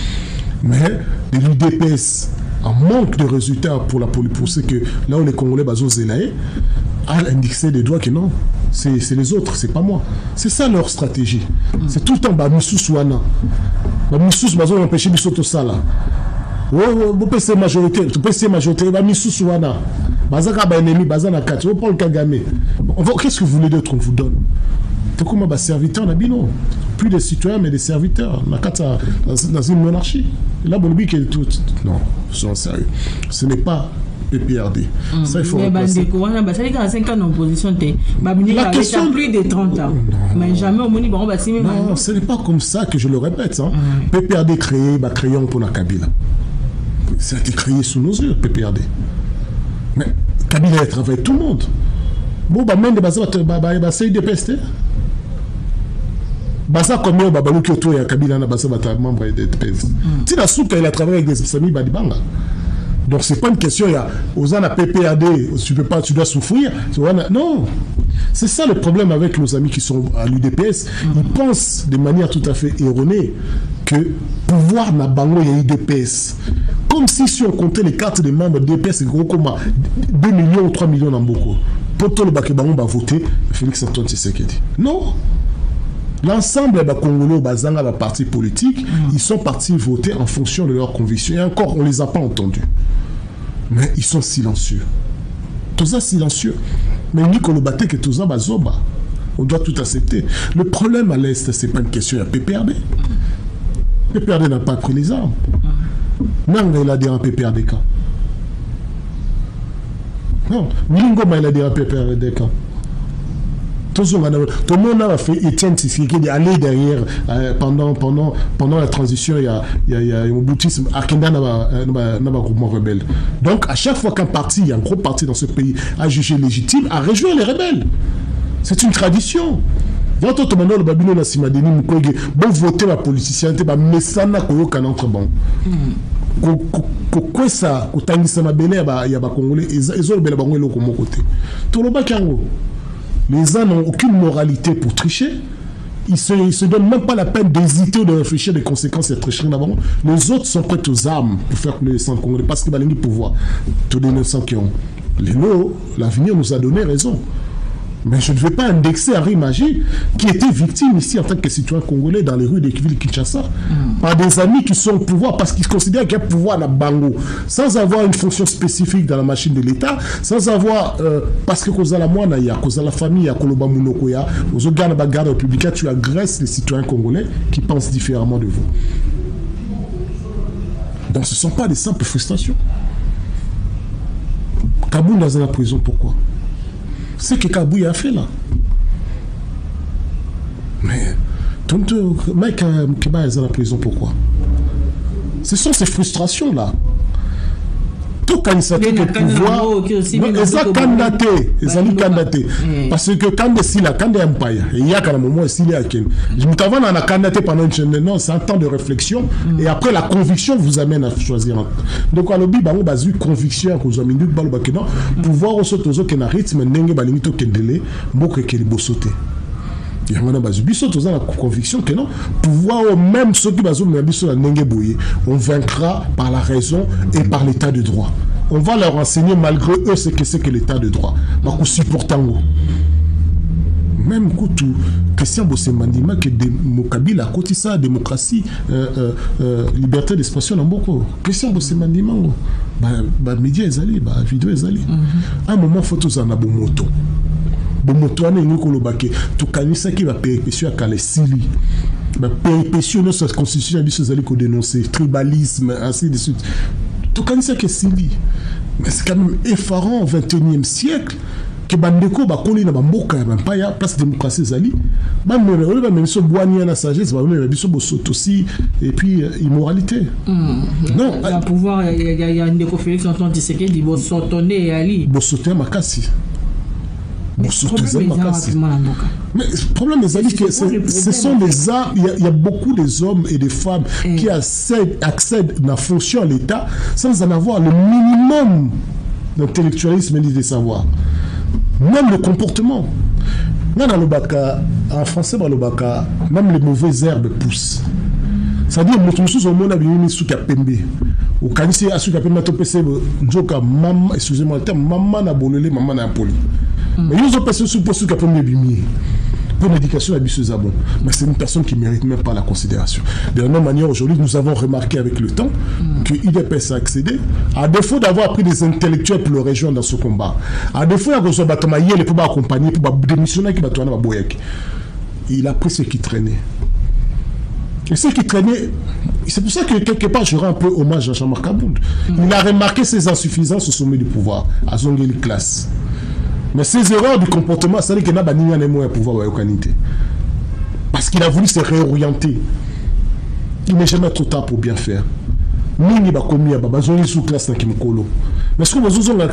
Mais de l'UDPS en manque de résultats pour ce que là où les Congolais bazos zelaé a indexé des doigts que non. c'est les autres, c'est pas moi. C'est ça leur stratégie. C'est tout le temps Bamissous Wana. Bamissous, Bazo empêcher Bissoto Sala. Vous pensez majorité, tu pensez majorité, Bamissous Wana. Bazaka ba ennemi, Bazana 4. Vous Paul Kagame. Qu'est-ce que vous voulez d'autre qu'on vous donne? C'est comme un serviteur, Nabino. Plus des citoyens, mais des serviteurs. Dans une monarchie. Et là, Bolbi qui est tout. Non, soyons sérieux. Ce n'est pas PPRD. Ça, il faut replacer. La question plus de 30 ans. Mais jamais au Moni, non, ce n'est pas comme ça que je le répète. Hein. PPRD créé, crayon pour la Kabila. Ça a été créé sous nos yeux, PPRD. Mais Kabila a travaillé tout le monde. Bon, même des bases, c'est de peste. Basa combien Babalou Kyoto et Kabila na basa bata membre de PS. Si la soupe il a travaillé avec des amis Badibanga. Donc c'est pas une question il y a aux ans à PPAD, tu peux pas, tu dois souffrir. Non. C'est ça le problème avec nos amis qui sont à l'UDPS. Ils pensent de manière tout à fait erronée que pouvoir n'a bango il y a UDPS. Comme si on comptait les cartes des membres de l'UDPS, c'est gros comme 2 millions ou 3 millions dans beaucoup. Pour tout le Bakébango va voter Félix Antoine Tshisekedi. Non. L'ensemble des Congolais, des partis politiques, ils sont partis voter en fonction de leurs convictions. Et encore, on ne les a pas entendus. Mais ils sont silencieux. Tous ça silencieux. Mais Nicolas Baté que tous ça bazoba. On doit tout accepter. Le problème à l'Est, ce n'est pas une question, il y a PPRD. PPRD n'a pas pris les armes. Nanga, il a dit un PPRD quand? Non. Ningoma, il a dit un PPRD quand? Tout le monde a fait Étienne Tshisekedi aller derrière pendant la transition. Il y a un boutisme. Akenda n'a pas groupement rebelle. Donc, à chaque fois qu'un parti, il y a un gros parti dans ce pays, a jugé légitime, a rejoint les rebelles. C'est une tradition. Bon voter ma politicien, mais ça n'a qu'aucun entre bon. Quoi ça, au Tangisa Mabele, il y a des Congolais, ils ont le bel bango de mon côté. Tout le bakango. Les gens n'ont aucune moralité pour tricher. Ils ne se donnent même pas la peine d'hésiter ou de réfléchir des conséquences de tricher d'abord. Les autres sont prêts aux armes pour faire couler les sangs congolais parce qu'ils ont le pouvoir. Tous les 900 qui ont. L'avenir nous a donné raison. Mais je ne vais pas indexer Henri Magie, qui était victime ici en tant que citoyen congolais dans les rues de ville Kinshasa, par des amis qui sont au pouvoir parce qu'ils considèrent qu'il y a pouvoir à Bango, sans avoir une fonction spécifique dans la machine de l'État, sans avoir, parce que cause à la moine, cause à la famille, à Koloba Munokoya, aux organes de la garde républicaine, tu agresses les citoyens congolais qui pensent différemment de vous. Donc ce ne sont pas des simples frustrations. Kaboul dans la prison, pourquoi? C'est ce que Kabouya a fait là. Mais Mike Keba est à la prison, pourquoi? Ce sont ces frustrations là. Tout candidaté de pouvoir, ils ont candidaté. Parce que quand c'est là, quand il y a un paille, il y a un moment ici, il y a quelqu'un. Je me t'avais on a candidaté pendant une chaîne. Non, c'est un temps de réflexion. Et après, la conviction vous amène à choisir. Donc, à l'objet, on a eu conviction que vous avez mis pouvoir au saut aux autres qui rythme, n'engue balimito kendele, beaucoup qui est sauter. Il y a la conviction que non, pouvoir même ceux qui on vaincra par la raison et par l'état de droit. On va leur enseigner malgré eux ce que c'est que l'état de droit. Donc, supportant. Même quand Christian Bossemandima que Kabila à côté ça démocratie liberté d'expression dans beaucoup Christian Bossemandima médias les allés vidéo les allés à un moment photos en abomoto bomoto ane ngoko lobake to kanisa qui va péripétie à Kalesili péripétie notre constitution biso zali ko dénoncer tribalisme ainsi de suite to kanisa que Sili mais c'est quand même effarant au 21e siècle que bandeko ba koli na bamboka ya pa ya place démocratie zali ba même so boani na sagesse ba même biso bo sotosi et puis immoralité non la pouvoir il y a ndeko Félix Antoine Tshisekedi bo sotonné ali bo soté makasi. Mais le problème des alliés, ce sont des arts. Il y a beaucoup d'hommes et de femmes qui accèdent à la fonction à l'État sans en avoir le minimum d'intellectualisme et de savoir. Même le comportement. En français, même les mauvaises herbes poussent. C'est-à-dire que au monde a bien mis sous Kapembe. Au Kanisi, à sous Kapembe, excusez-moi le terme, maman n'a bololé, maman n'a poli. Mais ils ont personne sous poste qui premier bimier. Pour l'éducation à Bissezabon. Mais c'est une personne qui ne mérite même pas la considération. De la même manière, aujourd'hui, nous avons remarqué avec le temps que l'IDPS a accédé, à défaut d'avoir pris des intellectuels pour le rejoindre dans ce combat, à défaut d'avoir pour accompagner, pour démissionner, il a pris ce qui traînait. Et ce qui traînait, c'est pour ça que quelque part je rends un peu hommage à Jean-Marc Aboud. Il a remarqué ses insuffisances au sommet du pouvoir, à Zongeli classe. Mais ces erreurs du comportement, c'est-à-dire qu'il n'a pas de moyens pouvoir à l'humanité. Parce qu'il a voulu se réorienter. Il n'est jamais trop tard pour bien faire. Nini ba commis à Babazoni sous classe dans Kimokolo. Mais ce que vous avez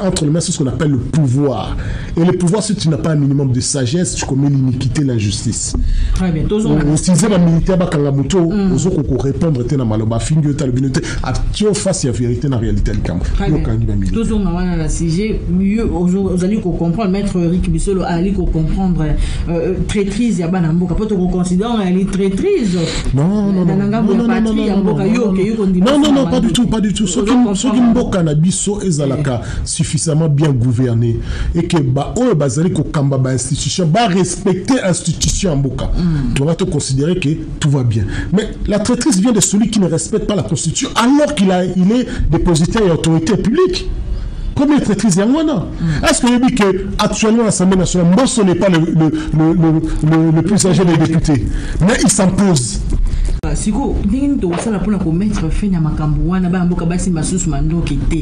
entre les mains, c'est ce qu'on appelle le pouvoir. Et le pouvoir, si tu n'as pas un minimum de sagesse, tu commets l'iniquité, l'injustice. Très bien. Si c'est la militaire, Bakangamuto, vous allez répondre à Maloba, Fingue, Talbinote, à qui on fasse la vérité dans la réalité du camp. Toujours, on a un sujet mieux, vous allez comprendre, maître Eric Bissolo, allez comprendre traîtrise, il y a Banamboka. Peut-être qu'on considère qu'elle est traîtrise. Non, pas du tout, pas du tout. Ceux qui mboka na biso ezalaka suffisamment bien gouverné et que bazali ko kamba ba institution ba respecter institution mboka. Tu vas te considérer que tout va bien. Mais la traîtrise vient de celui qui ne respecte pas la constitution alors qu'il est dépositaire et autorité publique. Première traîtrise Yangwana. Est-ce que vous dites que actuellement l'Assemblée nationale, Mbosso n'est pas le plus âgé des députés, mais il s'impose. Siko, ndenge ça pour mettre fin à makambo wana ba mboka basi masusu mandoki te.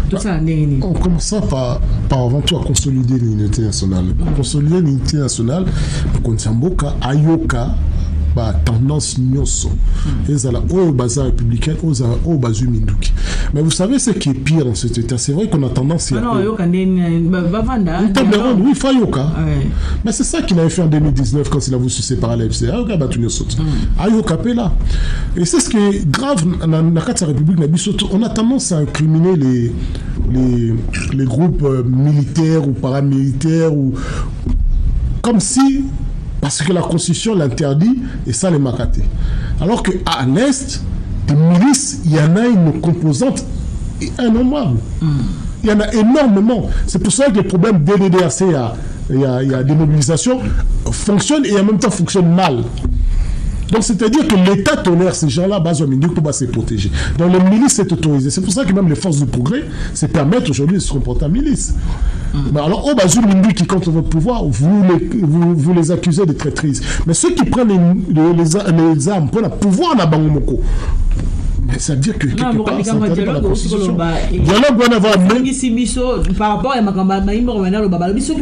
Tout ça ndenge. On commence par avant tout à consolider l'unité nationale. Consolider l'unité nationale, pour qu'on mboka ayoka ba tendance nyoso. Ezala o baza républicain, o bazu minduki. Mais vous savez ce qui est pire dans cet état, c'est vrai qu'on a tendance à non, yoka bavanda. Oui, il faut yoka. Mais c'est ça qu'il avait fait en 2019 quand il a voulu se séparer à l'FC. Ayoka batu nyoso. Ayoka là. Et c'est ce qui est grave dans la République on a tendance à incriminer les groupes militaires ou paramilitaires ou comme si parce que la Constitution l'interdit et ça les makaté. Alors qu'à l'Est, des milices, il y en a une composante innommable. Il y en a énormément. C'est pour ça que le problème DDDRC, il y a des mobilisations, fonctionne et en même temps fonctionne mal. Donc, c'est-à-dire que l'État tolère ces gens-là, pour se protéger. Donc, les milices, c'est autorisé. C'est pour ça que même les forces du progrès se permettent aujourd'hui de se comporter en milice. Mais alors, au Bazou Mindu qui contre votre pouvoir, vous les accusez de traîtrise. Mais ceux qui prennent les armes pour le pouvoir n'a pas Moko. Mais ça veut dire que quelque part, c'est interdit par la Constitution. Dialogue, on va avoir par rapport à Makamba, qui va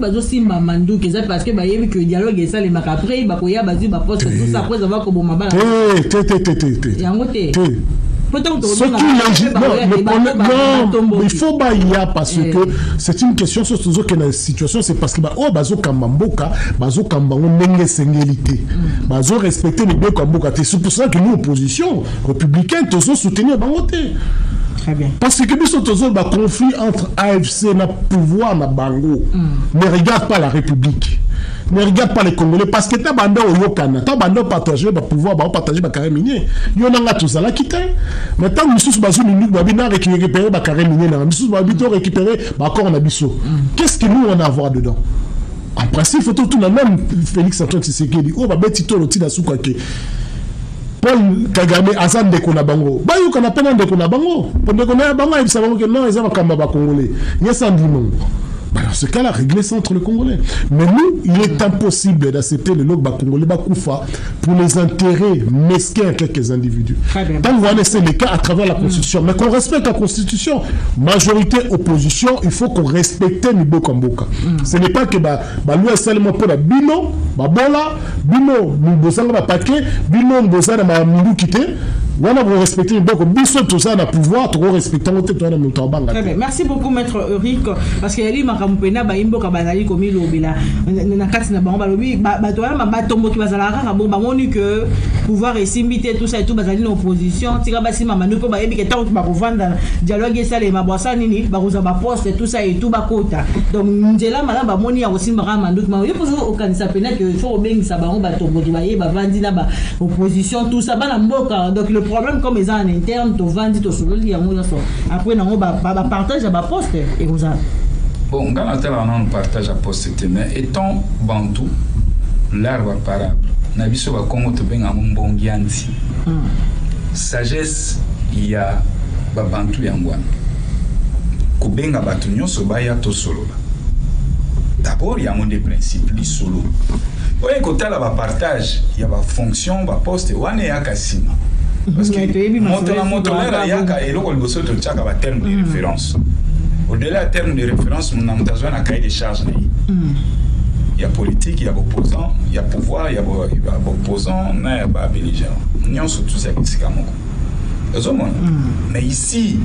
aussi Mamandou, parce que le dialogue est ça, les Makapré, il va y avoir des postes, tout ça, après avoir comme Mabala. Il faut bailler parce que c'est une question sur ce que la situation, c'est parce que bazo kamamboka, bazo kambango nenge sengélité, bazo respecter les deux kamboka. C'est pour ça que nous opposition républicaine tous soutenir bangoté. Très bien. Parce que nous sommes tous dans conflit entre AFC et le pouvoir na bango. Ne regarde pas la République. Ne regarde pas les Congolais parce que ta bande au Yokana, ta bande partager le pouvoir, partager le carré minier. Il y en a tous à la quitter. Maintenant, nous sommes basés nous babina récupérer le carré minier, nous sommes habitués récupérer encore on a biso. Qu'est-ce que nous on a à voir dedans? En principe, il faut tout le même Félix Antoine Tshisekedi. On va mettre Tito Lotida Soukake. Paul Kagame Azan de Konabango. Bah, il y a peine de Konabango. Pour de Konabango, ils savent que non, ils ont un Kamba Congolais. Il y a ça en dimon. Dans ce cas-là, régler ça entre les Congolais. Mais nous, il est impossible d'accepter le Logba Congolais Bakoufa pour les intérêts mesquins à quelques individus. Tant qu'on essaie les cas à travers la Constitution. Mais qu'on respecte la Constitution, majorité, opposition, il faut qu'on respecte Nibo Kamboka. Ce n'est pas que l'Ouest seulement pour la Bino, Babola, Bino, Mbosanga Paquet, Bino, Mbosanga Mamindou Kité. Voilà, vous respectez Nibo Biso, tout ça, on a pouvoir, tout respecter notre banga. Merci beaucoup, Maître Eric, parce qu'il y a eu Makampena, Baimbo Kabazali, comme il l'a Nakatina Bamba, Batombo qui va à la bon, on que pouvoir et s'imiter tout ça et tout, Bazali l'opposition, Tirabassi Mamanu, pour Baïbi, qui est tant que Barovanda, dialogue et ça, les Maboissa, Nini, Barosa Baposte et tout ça et tout Bakota. Donc, Ndela, Madame Bamoni a aussi Maramandouk, mais il faut aucun sapena que faut bien que ça va Batombo, qui va y Bavandi là, opposition, tout ça, Banamboka. Donc, le problème, comme ils ont en interne, tu vends, tu soules, il y a un après, on va partager à ma poste et vous avez. Bon, quand on partage à poste, mais étant bantou, l'arbre parable, Nabiso va Congo te benga bon gianti. Sagesse, il y a bantou yangwan. Kubenga batunyo sobaya to solo. D'abord, il y a des principes, les solo. Oui, quand on partage, il y a des fonctions, des postes, et on est à Kassima. Parce que motola yaka et l'autre le saut de tchaka va terme de référence. Au-delà terme de référence, on a besoin d'un cahier de charges. Il y a politique, il y a opposant, il y a pouvoir, il y a opposant, il y a belligérant. Nous sommes tous ces cas. Mais ici,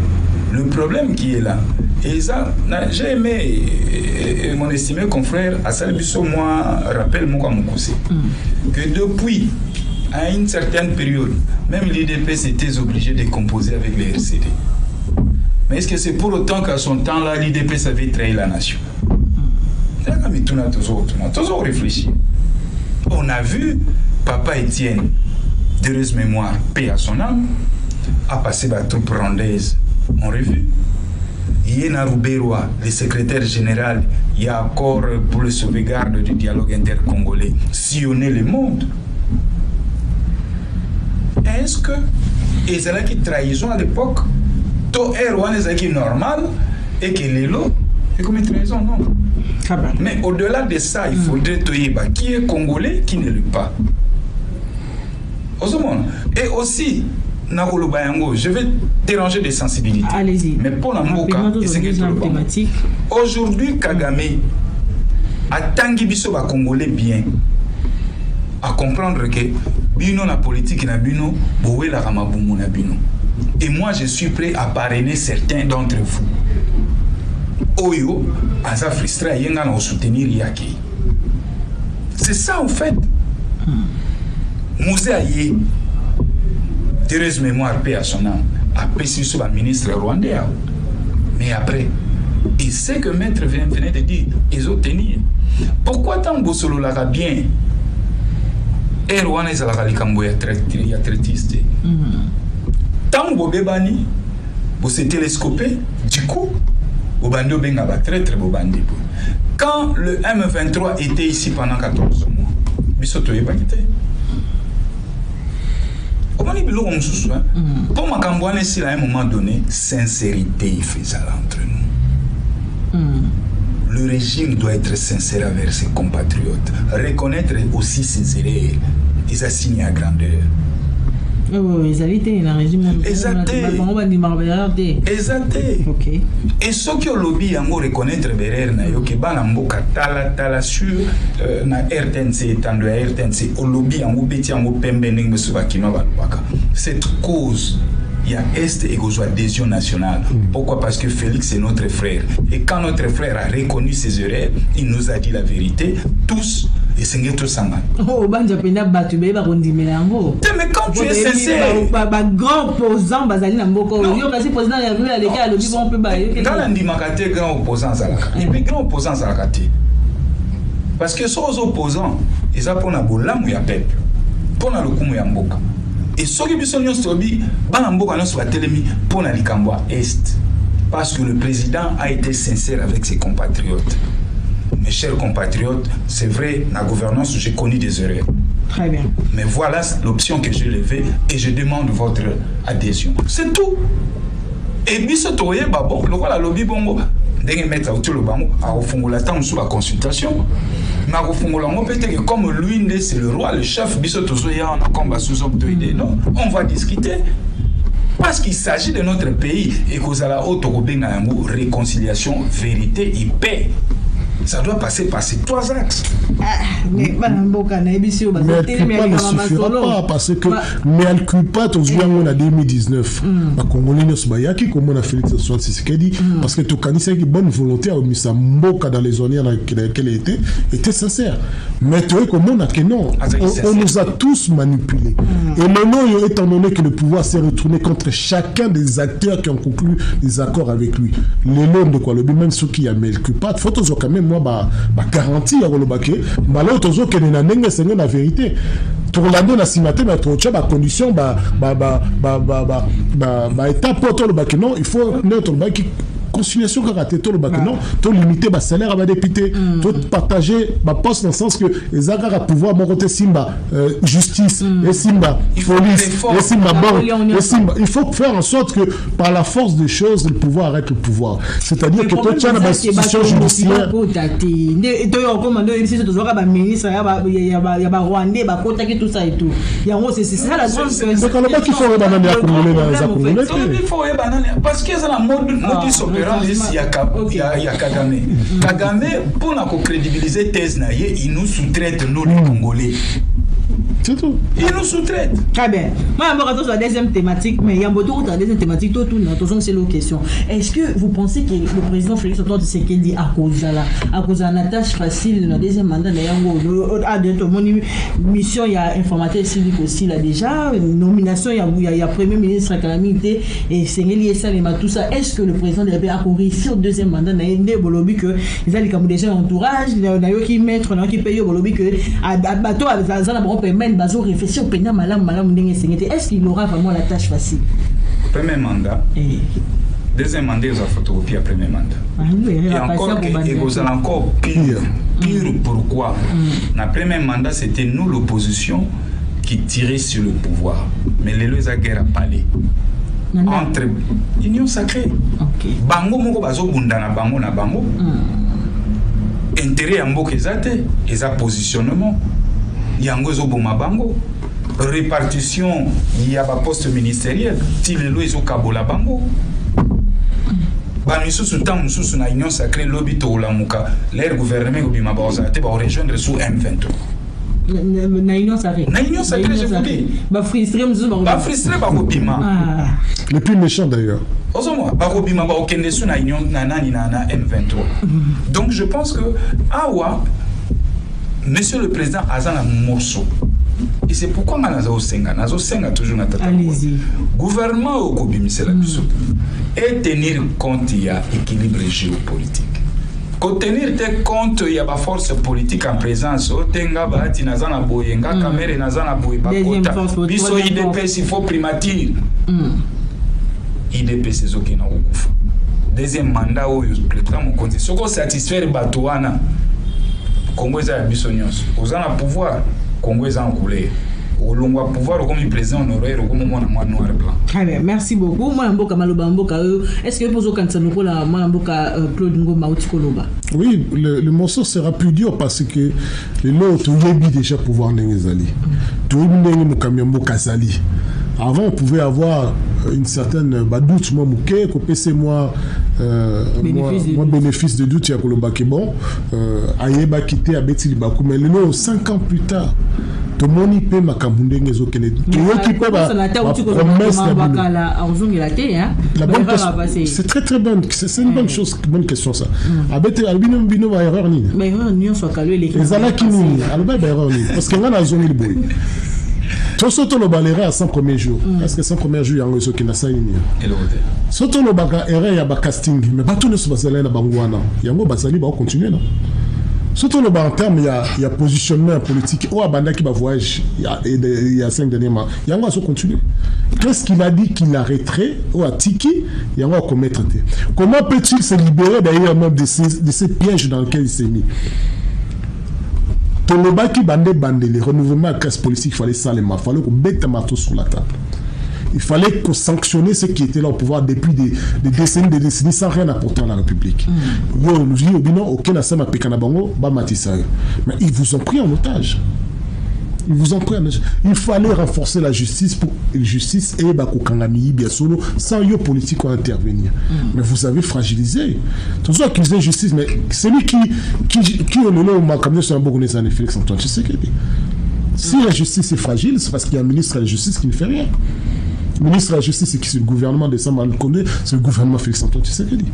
le problème qui est là, et ça, j'ai aimé mon estimé confrère Assal Bisso, moi, rappelle moi que depuis à une certaine période, même l'IDPS était obligé de composer avec les RCD. Mais est-ce que c'est pour autant qu'à son temps-là, l'IDPS avait trahi la nation? Toujours réfléchi. On a vu Papa Étienne, d'heureuse mémoire, paix à son âme, a passé la troupe rwandaise en revue. Yéna Rouberoa, le secrétaire général, il y a accord pour le sauvegarde du dialogue intercongolais, sillonner le monde. Est-ce que ils avaient une trahison à l'époque? Tout est normal et que les lots, c'est comme une trahison, non? Mais au-delà de ça, il faudrait te dire qui est congolais, qui ne l'est pas. Et aussi, je vais déranger des sensibilités. Allez-y. Mais pour la Mboka, aujourd'hui, Kagame a tangi biso ba congolais bien à comprendre que bino la politique na bino bowe la ramabumu na bino. Et moi je suis prêt à parrainer certains d'entre vous. Oyo aza frustré yenga na soutenir yaki. C'est ça en fait. Moussé Aye, d'heureuse mémoire, paix à son âme, a péché sur le ministre rwandais. Mais après, il sait que maître venait de dire, ils ont tenu. Pourquoi tant que solo l'a bien? Et Rwanda est à la Likambo, il y a traitiste. Tant que Bébani, vous s'est télescopé, du coup, vous bandez bien à très très beau bandit. Quand le M23 était ici pendant 14 mois, Bissoto est pas quitté. Pour ma campagne, si à un moment donné, sincérité il fait ça entre nous. Le régime doit être sincère envers ses compatriotes, reconnaître aussi ses erreurs, ils assignent à grandeur. Exacté. Ok. Et ceux qui ont lobby à reconnaître Berer na yo ke bana mboka tala sur na RTNC tando ya RTNC au lobby en beti en pembe ndenge besuba kino balubaka. Cette cause il y a Est et Gozo adhésion nationale. Pourquoi? Parce que Félix est notre frère. Et quand notre frère a reconnu ses erreurs, il nous a dit la vérité. Tous, et c'est tout ça. Oh, mais quand tu es sincère. Grand opposant, Bazali Namboko. Dans l'Andimakate, grand opposant, et puis grand opposant, parce que ces opposants, ils ont pour la boule, il y a peuple. Pour la lokumu ya mboka. Et ceux qui sont venus pour la Likambwa Est, parce que le président a été sincère avec ses compatriotes. Mes chers compatriotes, c'est vrai, la gouvernance, j'ai connu des erreurs. Très bien. Mais voilà l'option que j'ai levée et je demande votre adhésion. C'est tout. Et puis, ce toye, bon, le roi la lobby bongo, dès que mettre autour le bango, à refongola temps sous la consultation. Mais à refongola, peut-être que comme lui, c'est le roi, le chef, bisotozoya, on a combat sous obdoïdé, non? On va discuter. Parce qu'il s'agit de notre pays et qu'aux ala autorobenga réconciliation, vérité et paix. Ça doit passer par ces trois axes. Mais elle ne suffira pas parce que mais elle culpe pas tous les en 2019. La Congolais ne se bat qui comme on a Félix Antoine Tshisekedi parce que tout candidat qui bonne volonté a mis sa mboka dans les zones dans lesquelles était sincère. Mais tu vois comme on a que non, on nous a tous manipulés. Et maintenant étant donné que le pouvoir s'est retourné contre chacun des acteurs qui ont conclu des accords avec lui. Les noms de quoi le même ceux qui a mis le culpa, photos quand même moi garantie à Rolobake, là toujours que les nanengue c'est la vérité. Pour l'année la simaté mais trop tcha condition étape pour le bac non il faut neutre bac réconciliation qu'a raté tout le bac. Non, tout limiter le salaire à ma député, tout partager ma poste dans le sens que les agents à pouvoir mon côté Simba, justice, et Simba, police, et Simba, bon, et Simba. Il faut faire en sorte que par la force des choses, le pouvoir arrête le pouvoir. C'est-à-dire que toi, tu as la institution judiciaire. Parce qu'il y a un modus operandi, il y a Kagame. Kagame, pour la crédibiliser thèse, il nous sous-traite, nous les Congolais. C'est tout. Il nous sous-traite. Très bien. Moi, je vais sur la deuxième thématique, mais il y a beaucoup de deuxième thématique, tout, c'est l'autre question. Est-ce que vous pensez que le président Félix Antoine Tshisekedi, à cause de la tâche facile, le deuxième mandat, mission, il y a informateur civique aussi, là déjà, nomination, il y a premier ministre à calamité, et Sengeli et Salema, tout ça. Est-ce que le président de la République a réussi au deuxième mandat, il y a des bolobi que ils ont déjà entourage, il y a qui mettre, qui paye au bolobi que, à bateau, bazo réfléchir au pénal malam est-ce qu'il aura vraiment la tâche facile? Premier mandat. Deuxième mandat, ils ont photocopié le premier mandat. Et encore, ils ont encore pire. Pire pourquoi? Le premier mandat, c'était nous, l'opposition, qui tirait sur le pouvoir. Mais les lois à guerre à palais. Entre Union sacrée. Bango moko bazo bundana bango na bango. Intérêt à mboka ezate, eza positionnement. Yango zoboma bango. Répartition, il y a un poste ministériel. Tilelo ezo kabola bango. Bamisu soutan mususu na Union sacrée lobby to la muka. L'air gouvernement obima bazate ba rejoindre sous M23. Na Union sacrée. Na Union sacrée, je vous dis. Ba frustré mususu ba frustré ba obima. Le plus méchant d'ailleurs. Osoma ba obima ba okende sous na Union na M23. Donc je pense que awa Monsieur le Président Azan a morceau. Et c'est pourquoi Nazo Senga toujours notre gouvernement au Kobimise la et tenir compte il y a équilibre géopolitique. Quand tenir compte il y a la force politique en présence. Otenga Bahati Nazana Boyenga, Kamere Nazana Boye Bakota. Biso IDPS il faut primature. IDPS c'est ce qui n'a pas. Deuxième mandat où le président mon compte. Ce qu'on satisfaire Batouana. Congo est à Bissonios. Aux ans à pouvoir, Congo est en couleur. Au long à pouvoir, comme le président honoraire, comme mon noir blanc. Très bien, merci beaucoup. Moi, Mboka Maloba Mboka, est-ce que vous pouvez vous la Mboka Claude Ngoma Outikoloba? Oui, le morceau sera plus dur parce que l'autre, il y a déjà pouvoir n'engazali. Tout le monde est Mboka Zali. Avant, on pouvait avoir une certaine doute, moi, Mouké, copé moi, bénéfice de doute, il y a que bon, Ayeba quitté à Betty Libakou, mais le 5 ans plus tard, tout le monde peut m'accompagner les autres. C'est très très bonne, c'est une bonne chose, bonne question ça. Abete albino bino va erreur ni. Mais erreur soit calé les. Les alakini, alba erreur ni, parce que là na zone liboy. Surtout le baléré à 100 premiers jours. Est-ce que 100 premiers jours, il y a un réseau qui n'a pas une. Surtout le baléré, il y a un casting. Mais pas tout le monde va aller Bangouana. Il y a un basali, va continuer. Surtout le en termes, il y a positionnement politique. Oh, Abanda qui va voyager il y a 5 derniers mois. Il y a un va continuer. Qu'est-ce qu'il a dit qu'il arrêterait? Ou à Tiki, il y a un va commettre. Comment peut-il se libérer d'ailleurs même de ces pièges dans lesquels il s'est mis? Pour le bas qui bandait, les renouvellements à la classe politique, il fallait ça, il fallait qu'on mette un marteau sur la table. Il fallait qu'on sanctionne ceux qui étaient là au pouvoir depuis des décennies sans rien apporter à la République. Nous disons, aucun assemblée à Pékanabango, mais ils vous ont pris en otage. Ils vous ont pris en otage. Il fallait renforcer la justice et Bakokangami, bien sûr, sans yo politique intervenir. Mais vous avez fragilisé. Toujours accusé de justice, mais celui qui est le nom comme c'est un bon connaissant de Félix Antoine Tshisekedi. Si la justice est fragile, c'est parce qu'il y a un ministre de la Justice qui ne fait rien. Le ministre de la Justice, c'est le gouvernement de Samal Kondé, c'est le gouvernement Félix Antoine Tshisekedi.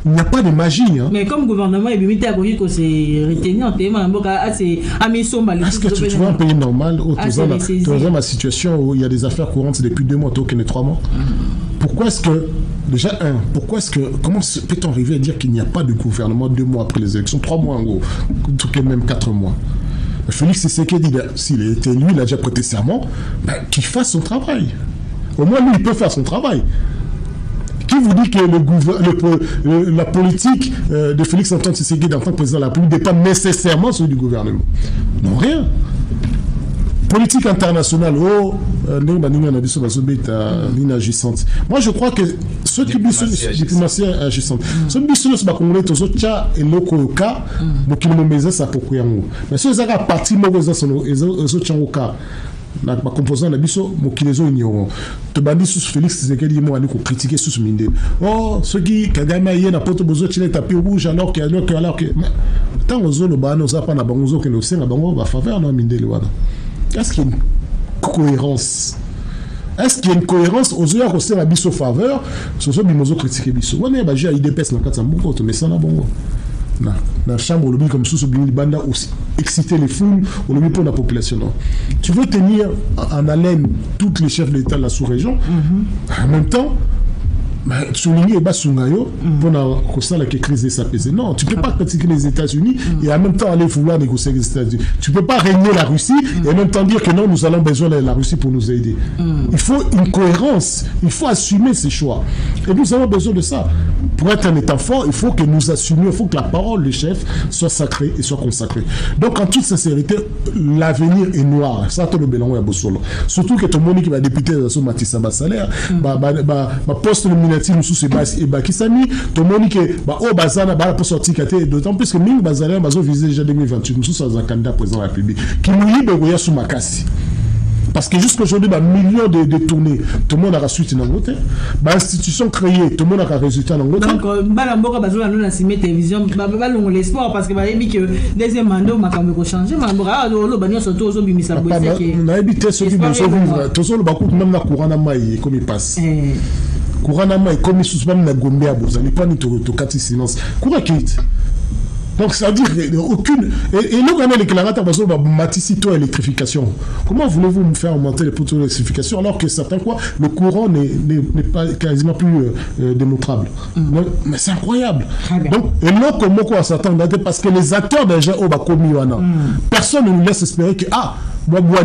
Il n'y a pas de magie. Hein. Mais comme gouvernement, il est à que c'est retenu en témoin. Est-ce que tu vois un pays normal où tu as ma situation où il y a des affaires courantes depuis 2 mois, qu'il y a 3 mois? Pourquoi est-ce que, déjà, comment peut-on arriver à dire qu'il n'y a pas de gouvernement 2 mois après les élections, 3 mois en gros, tout cas même 4 mois? Félix Tshisekedi, s'il a été élu, il a déjà prêté serment, qu'il fasse son travail. Au moins, lui, il peut faire son travail. Qui vous dit que la politique de Félix Antoine Tshisekedi en tant que président de la République dépend nécessairement sur du gouvernement? Non, rien. Politique internationale, moi je crois que ceux qui disent diplomatie agissante, ceux qui disent que Congolais tous autres et lokoka, mokili momeza sa pokuyango. Mais ceux qui ont parti mogoza sono ezo changoka. Na composant na biso mokilezo ignorant to bandi sous Félix Tshisekedi mo ani ko critiquer sous minde oh ceux qui Kagame yé na poto bozo chile tapis rouge alors que tant ozo lo bana oza pa na bango que no senga bango ba faveur na minde le wana. Est-ce qu'il y a une cohérence? Est-ce qu'il y a une cohérence aux yeux de la biso faveur? Ce sont des critiqués biso. On est basé à IDPS dans 400 beaucoup mais ça n'a bon. Dans la chambre, on comme sous le banda aussi exciter les foules, on le met pour la population. Non. Tu veux tenir en haleine tous les chefs d'État de la sous-région, en même temps. Souligner et Basungayo pour la crise s'apaiser. Non, tu ne peux pas critiquer les États-Unis et en même temps aller vouloir négocier avec les États-Unis. Tu ne peux pas régner la Russie et en même temps dire que non, nous allons besoin de la Russie pour nous aider. Il faut une cohérence, il faut assumer ses choix. Et nous avons besoin de ça. Pour être un État fort, il faut que nous assumions, il faut que la parole du chef soit sacrée et soit consacrée. Donc, en toute sincérité, l'avenir est noir. Ça, tout le bélan est beau solo. Surtout que tout le monde qui va député de son Matissa Bassalaire, poste nominatif nous sous et Bakisami, tout le monde qui au Bazana pour sortir d'autant plus que Ming Bazalaire va viser déjà 2028, nous sommes un candidat président de la République qui nous libère sous Makassi. Parce que jusqu'à aujourd'hui, millions de tournées, tout le monde a reçu une Angleterre. Institution créée, tout le monde a résultat en Angleterre. Donc, Balamboka Bazola nous a signé télévision, Balon l'espoir parce que va dit que deuxième mandat, on a changé. Balamboka, on a surtout aux Bimisa Boissé. On a évité ceux qui vont vivre. Tout le monde même la couronne à maille, comme il passe. Couronne à maille, comme il sous même la gombé à Bouzali, pas ni to kati silence. Courant quitte. Donc, ça veut dire aucune. Et nous, on a les déclarations parce qu'on va bâtir électrification. Comment voulez-vous me faire augmenter les poteaux d'électrification alors que certains quoi, le courant n'est pas quasiment plus démontrable. Mais c'est incroyable. Donc, et là, comment quoi s'attendre parce que les acteurs déjà au Bakomi Wana, personne ne nous laisse espérer que mais moi,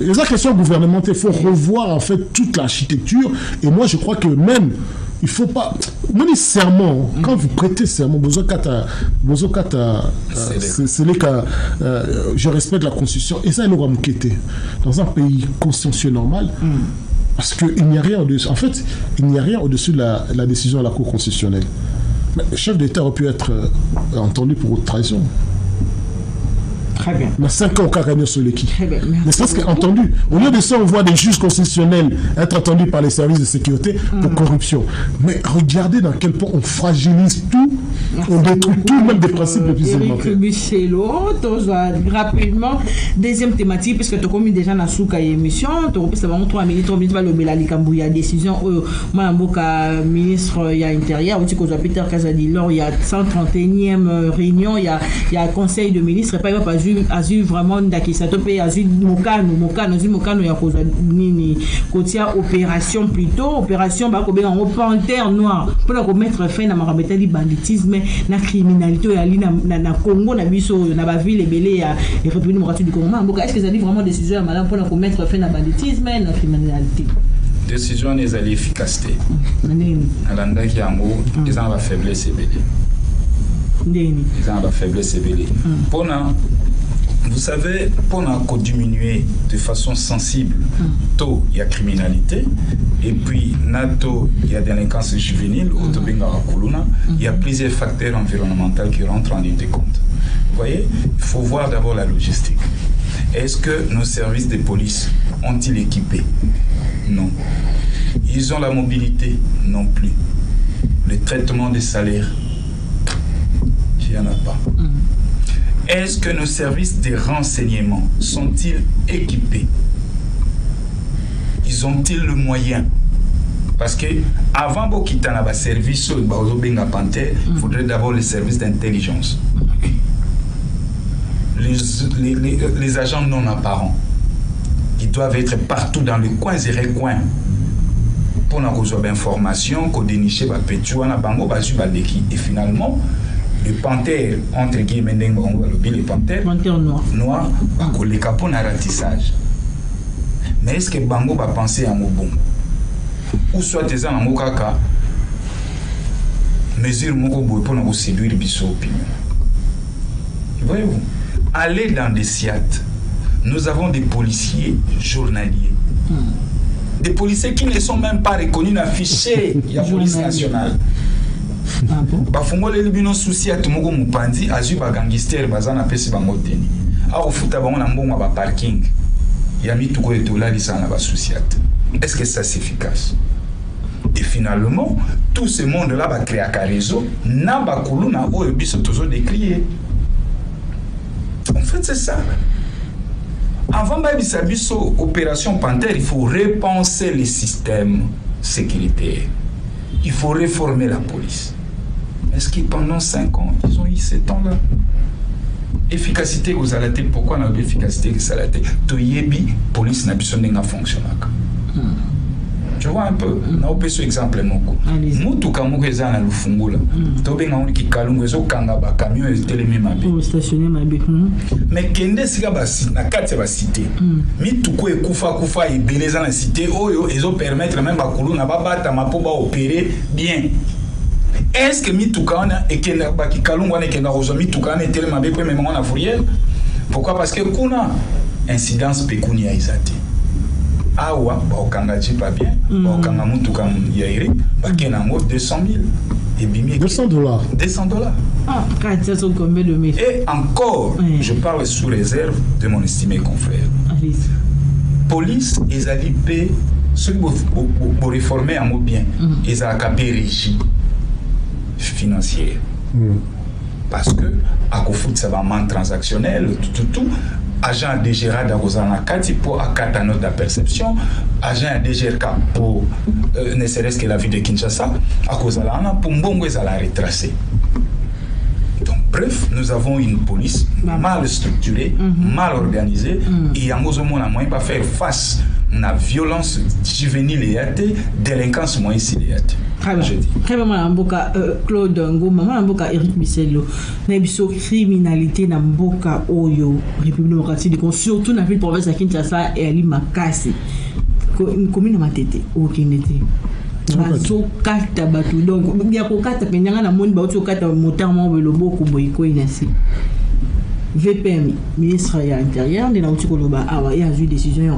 les questions gouvernementales, il faut revoir en fait toute l'architecture. Et moi, je crois que même il faut pas. Moi, serment, quand vous prêtez serment, c'est les cas. Je respecte la Constitution. Et ça, il aura m'inquiété. Dans un pays constitutionnel normal, parce qu'il n'y a rien au-dessus. En fait, il n'y a rien au-dessus de la décision de la Cour constitutionnelle. Mais le chef d'État aurait pu être entendu pour haute trahison. Très bien. Il y a 5 ans au Caragnon sur l'équipe. Mais c'est ce qui est entendu. Au lieu de ça, on voit des juges constitutionnels être entendus par les services de sécurité pour corruption. Mais regardez dans quel point on fragilise tout, on détruit tout, même des principes les plus élémentaires. Rapidement, deuxième thématique, puisque tu as commis déjà dans la émission, tu as repris 3 minutes, il y a décision, Mamboka, ministre, il y a intérieur, Peter Kazadilor, il y a 131e réunion, il y a conseil de ministre, pas azu vraiment ndakisa topé azu mokano ya koza nini kotia opération plutôt opération ba ko benga en panthère noire pour la mettre fin na makabeta di banditisme na criminalité ya na Congo na biso na ba ville ebele ya République démocratique du Congo mboka est-ce que ça dit vraiment décision ya madame pour la mettre fin na banditisme na criminalité décision les alliés efficacité alanda ki yango ils ont la faiblesse ebele ils ont la faiblesse ebele pona. Vous savez, pour diminuer de façon sensible, tôt il y a criminalité, et puis NATO il y a délinquance juvénile, il y a plusieurs facteurs environnementaux qui rentrent en ligne de compte. Vous voyez, il faut voir d'abord la logistique. Est-ce que nos services de police ont-ils équipé? Non. Ils ont la mobilité? Non plus. Le traitement des salaires? Il n'y en a pas. Est-ce que nos services de renseignement sont-ils équipés? Ils ont-ils le moyen? Parce que avant de quitter le service il faudrait d'abord les services d'intelligence. Les agents non apparents, ils doivent être partout dans le coin et recoin pour avoir l'information, qu'on déniche et finalement le panthère, entre guillemets, les panthères noirs, les capots n'a ratissage. Mais est-ce que bango va penser à mon bon? Ou soit tes en mokaka mesure moko boy pour nous séduire biso opinion. Voyez-vous, allez dans des SIAT. Nous avons des policiers journaliers. Des policiers qui ne sont même pas reconnus dans le fichier de la police nationale. Ah bon? Bafungo le libino souci à tumogo mupandi azu ba gangster bazana pesi bango teni. A ofuta bango na mbongo ba parking. Yami tuko etola lisana ba souci. Est-ce que ça c'est efficace? Et finalement, tout ce monde là va créer un réseau na ba kuluna o biso tozo décrier. En fait c'est ça. Avant biso opération Panthère, il faut repenser les systèmes sécuritaires. Il faut réformer la police. Est-ce que pendant 5 ans, ils ont eu ces temps-là? Efficacité aux alatés, pourquoi on a eu efficacité aux alatés? Toyebi, police n'a pas fonctionné. Tu vois un peu? On a ce exemple. Nous, tout comme nous, nous avons le fungoula. Nous avons qui kalungu, nous avons un camion et télémé ma bé. Pour stationner ma bé. Mais kende siga basi na kati ba cité. Mi tuko e kufa e beleza na cité oyo ezo permettre même ba kulu na ba bata ma po ba opérer bien. Est-ce que mi tuka ona e kenda ba ki kalungu na kenda rozo mi tuka na télé ma bé pour même na fourrière? Pourquoi? Parce que kuna incidence pekuni ya izate. Awa ba okangaji pas bien, ba okanga mutuka yairi ba kenango 200 000. $200. $200. Ah, ça sont combien de mètres? Et encore, je parle sous réserve de mon estimé confrère. Allez. Police, ils allaient payer, ceux qui vont réformer en mot bien, ils allaient payer régie financière. Parce que, à Kofout, ça va man transactionnel, tout. Agent DGRA d'Arozana Kati pour accater notre perception, agent DGRK pour ne serait-ce que la vie de Kinshasa, à cause de la pour Mbongo à la retracer. Donc, bref, nous avons une police mal structurée, mal organisée, et en gros, on a moyen de faire face à la violence juvénile et délinquance moins ici. Très bien, Mboka Claude Ngoma, Mboka Eric Bisselo, Nebiso criminalité na Mboka Oyo, République démocratique du Congo, surtout dans la ville province de Kinshasa et Ali Makasi. Commune Matete, aucune été. Baso kata batu donc ya ko kata penyanga na moni bato kata motarmo le boko boyiko inasi. VPM ministre ya intérieur de nauti koloba awa ya eu décision ya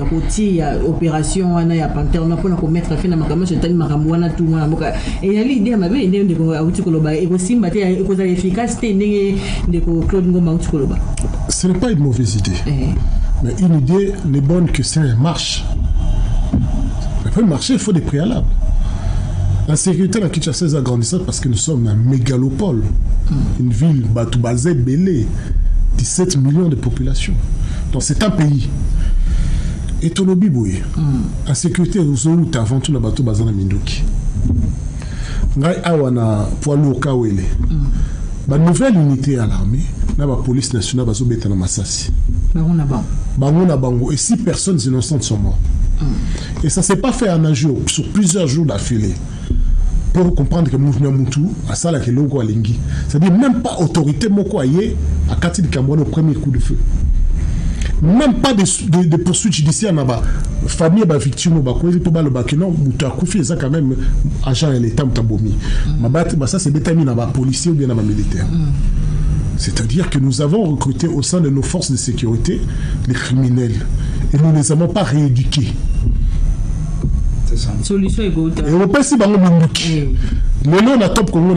ko ti ya opération wana ya Panthère na pona ko mettre fin na makambo chetani makambo wana tout mwana mboka et ya l'idée mabe ndenge de nauti koloba e ko simba te e ko za efficacité ndenge de ko Claude Ngoma nauti koloba. Ce n'est pas une mauvaise idée. Mais une idée n'est bonne que ça marche. Mais pour marcher, il faut des préalables. La sécurité dans Kinshasa est agrandissante parce que nous sommes un mégalopole. Une ville, Batoubazé, Belé, 17 millions de population. Donc c'est un pays. Et Tonobi Boué, la sécurité, nous sommes avant tout dans Batoubazé na Mindoki. Ngai Awana, Poilou Kawele. La nouvelle unité à l'armée, la police nationale va se na Massassi. Bango Bango. Et 6 personnes innocentes sont mortes. Et ça ne s'est pas fait en un jour, sur plusieurs jours d'affilée. Pour comprendre que le mouvement Moutou a ça là que logo alingi. C'est-à-dire même pas autorité moko aye à Kati de Cameroun au premier coup de feu. Même pas de poursuites judiciaires na ba famille ba victime ba ko to ba le ba que non Moutou a confié ça quand même agent de l'État Mtabomi. Ma ça c'est bétami na ba policier ou bien na ba militaire. C'est-à-dire que nous avons recruté au sein de nos forces de sécurité les criminels et nous ne les avons pas rééduqués. Solution égale. Et on peut si bango minduki. Le nom na top Congo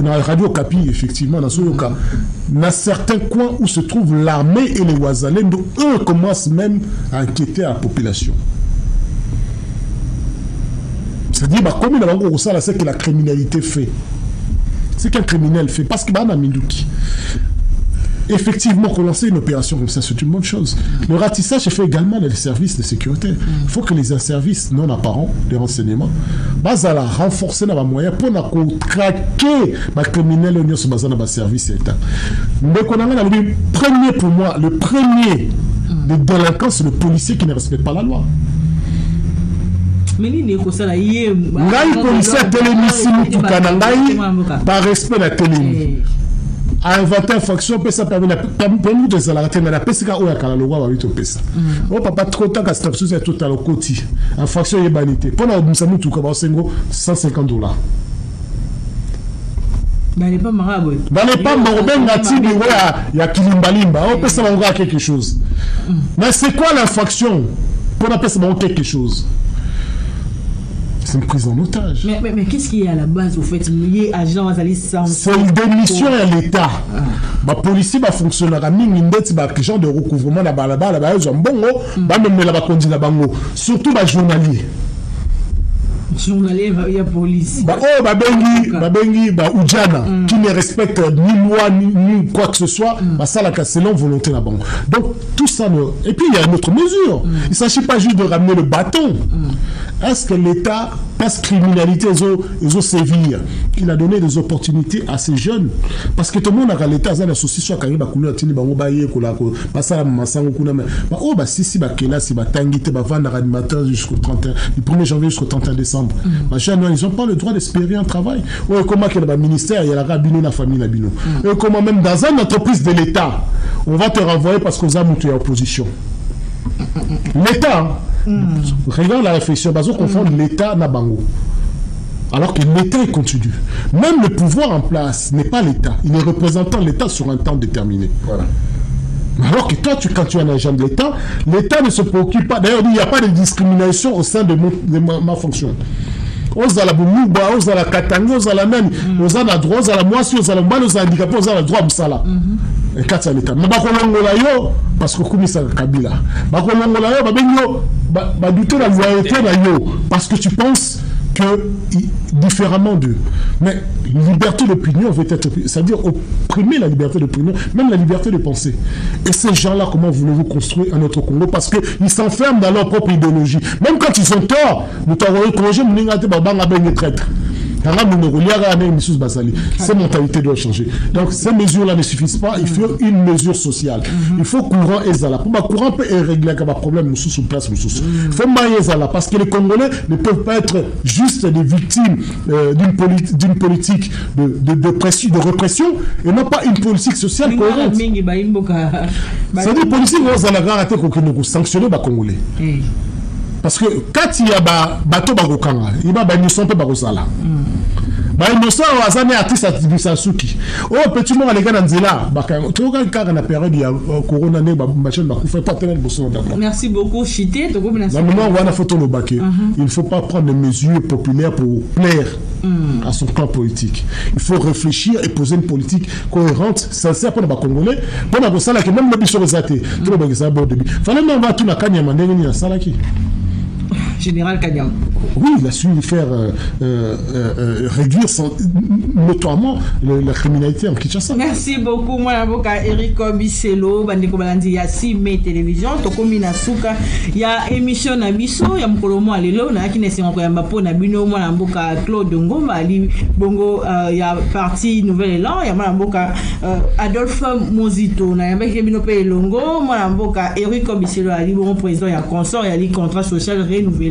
na radio Kapi effectivement na Soyoka. Dans certains coins où se trouve l'armée et les Ouazalendo, eux commencent même à inquiéter la population. C'est-à-dire comme il a encore ça, c'est que la criminalité fait. C'est qu'un criminel fait parce que bah na minduki. Effectivement, relancer une opération comme ça, c'est une bonne chose. Le ratissage est fait également dans les services de sécurité. Il faut que les services non apparents, les renseignements, à la renforcer dans les moyens pour traquer les criminels au sur le service d'État. Mais le premier pour moi, le premier des délinquants, c'est le policier qui ne respecte pas la loi. Mais il faut ça là, il policier à télémissime tout canal par respect de la télémissime. a inventé infraction pesa permis de salarié mais la pesika oya kala loi ba bito pesa o papa trop tant que cette chose est total au côté infraction est banité pour na musamu tout ka ba sengo $150. N'est pas marabout. N'est pas marabout, il y a Kilimbalimba, on peut savoir quelque chose. Mais c'est quoi l'infraction pour appeler ça quelque chose? C'est une prise en otage. Mais qu'est-ce qui est à la base, au fait? C'est une démission à l'État. La police va fonctionner à un genre de recouvrement surtout les journaliers. Journalier, il y a police. Babengi, Oudjana, qui ne respecte ni loi, ni quoi que ce soit, ça, la selon volonté là-bas. Donc, tout ça. Et puis, il y a une autre mesure. Il ne s'agit pas juste de ramener le bâton. Est-ce que l'État, parce que criminalité, ils ont sévir, il a donné des opportunités à ces jeunes? Parce que tout le monde a l'État, ça, l'association a carré, jusqu'au 31, du 1er janvier jusqu'au 31 décembre. Ils n'ont pas le droit d'espérer un travail. Comment qu'il y a un ministère, il y a la rabino, la famille, la bino. Comment même dans une entreprise de l'État, on va te renvoyer parce qu'on a monté en opposition. L'État, regarde la réflexion, parce qu'on confond l'État et Bango. Alors que l'État est continu. Même le pouvoir en place n'est pas l'État. Il est représentant l'État sur un temps déterminé. Voilà. Alors que toi, quand tu es un agent de l'État, l'État ne se préoccupe pas. D'ailleurs, il n'y a pas de discrimination au sein de ma fonction. Aux à la Boumouba, aux à la Katanga, aux à la Nani, aux à la droit, aux à la Moissi, aux à la Mbal, aux à la handicapés, aux à la droit, Moussala. Et quand c'est l'État. Mais Bakolongolayo, parce que Koumissa Kabila. Bakolongolayo, Babenyo, douter la loyauté, parce que tu penses que différemment d'eux. Mais liberté d'opinion veut être, c'est-à-dire opprimer la liberté d'opinion, même la liberté de penser. Et ces gens-là, comment voulez-vous construire un autre Congo? Parce qu'ils s'enferment dans leur propre idéologie. Même quand ils ont tort, nous t'avons congé, nous n'avons traître. Ces mentalités doivent changer. Donc ces mesures-là ne suffisent pas. Il faut une mesure sociale. Il faut courant et zala. Pour courant peut régler un problème sous place. Il faut mailler zala parce que les Congolais ne peuvent pas être juste des victimes d'une politique de répression et non pas une politique sociale cohérente. C'est-à-dire politique où zala garantie qu'on sanctionne les Congolais. Parce que quand il y a bateau bagokanga, il y a des innocents peu bagosala. Les innocents ont un artiste à Tibisasuki. Oh, petit moment, les gars, Nanzela, tu vois quand on a période, il y a Corona, merci beaucoup, Chité. Il ne faut pas prendre des mesures populaires pour plaire à son camp politique. Il faut réfléchir et poser une politique cohérente, sincère pour les Congolais. Pour la Gossala, qui même le bichon est athée. Tout le monde est au début. Fallait même voir tout la Kanya Mandéni à Salaki. Général Kanyam. Oui, il a su faire réduire notoirement la criminalité en Kinshasa. Merci beaucoup, moi, avocat Eric Biselo, Bandeko Balandi, Yassime Télévision, Tokomi Nasuka, il y a émission Nabiso, il y a Mkolomo Alelo, il y a Kinesi Nkoyambapo, Nabino, moi, Mboka Claude Ngomba, Ali Bongo, il y a parti Nouvel Élan, il y a Mboka Adolphe Mozito, il y a Mbino Pe Longo, moi, Mboka Eric Biselo, Ali Bongo président, il y a consort, il y a contrat social renouvelé.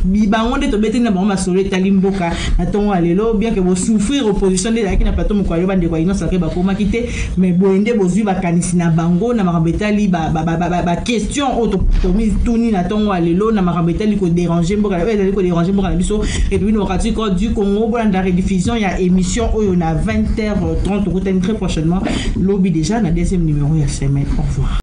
Bibangonde to bete na bama sole talimboka atongo alelo bien que vous souffrir opposition de la qui n'a pas tout mkoyo bande kwa ino sake ba koma kite mais boende bozui ba kanisi na bango na marabetali ba question auto tomi tuni na tongo alelo na marabetali ko déranger mboka ko déranger mboka na biso et puis nous ratons quoi du Congo pour la rediffusion il y a émission oyo na 20h30 très prochainement lobby déjà na deuxième numéro ya semaine. Au revoir.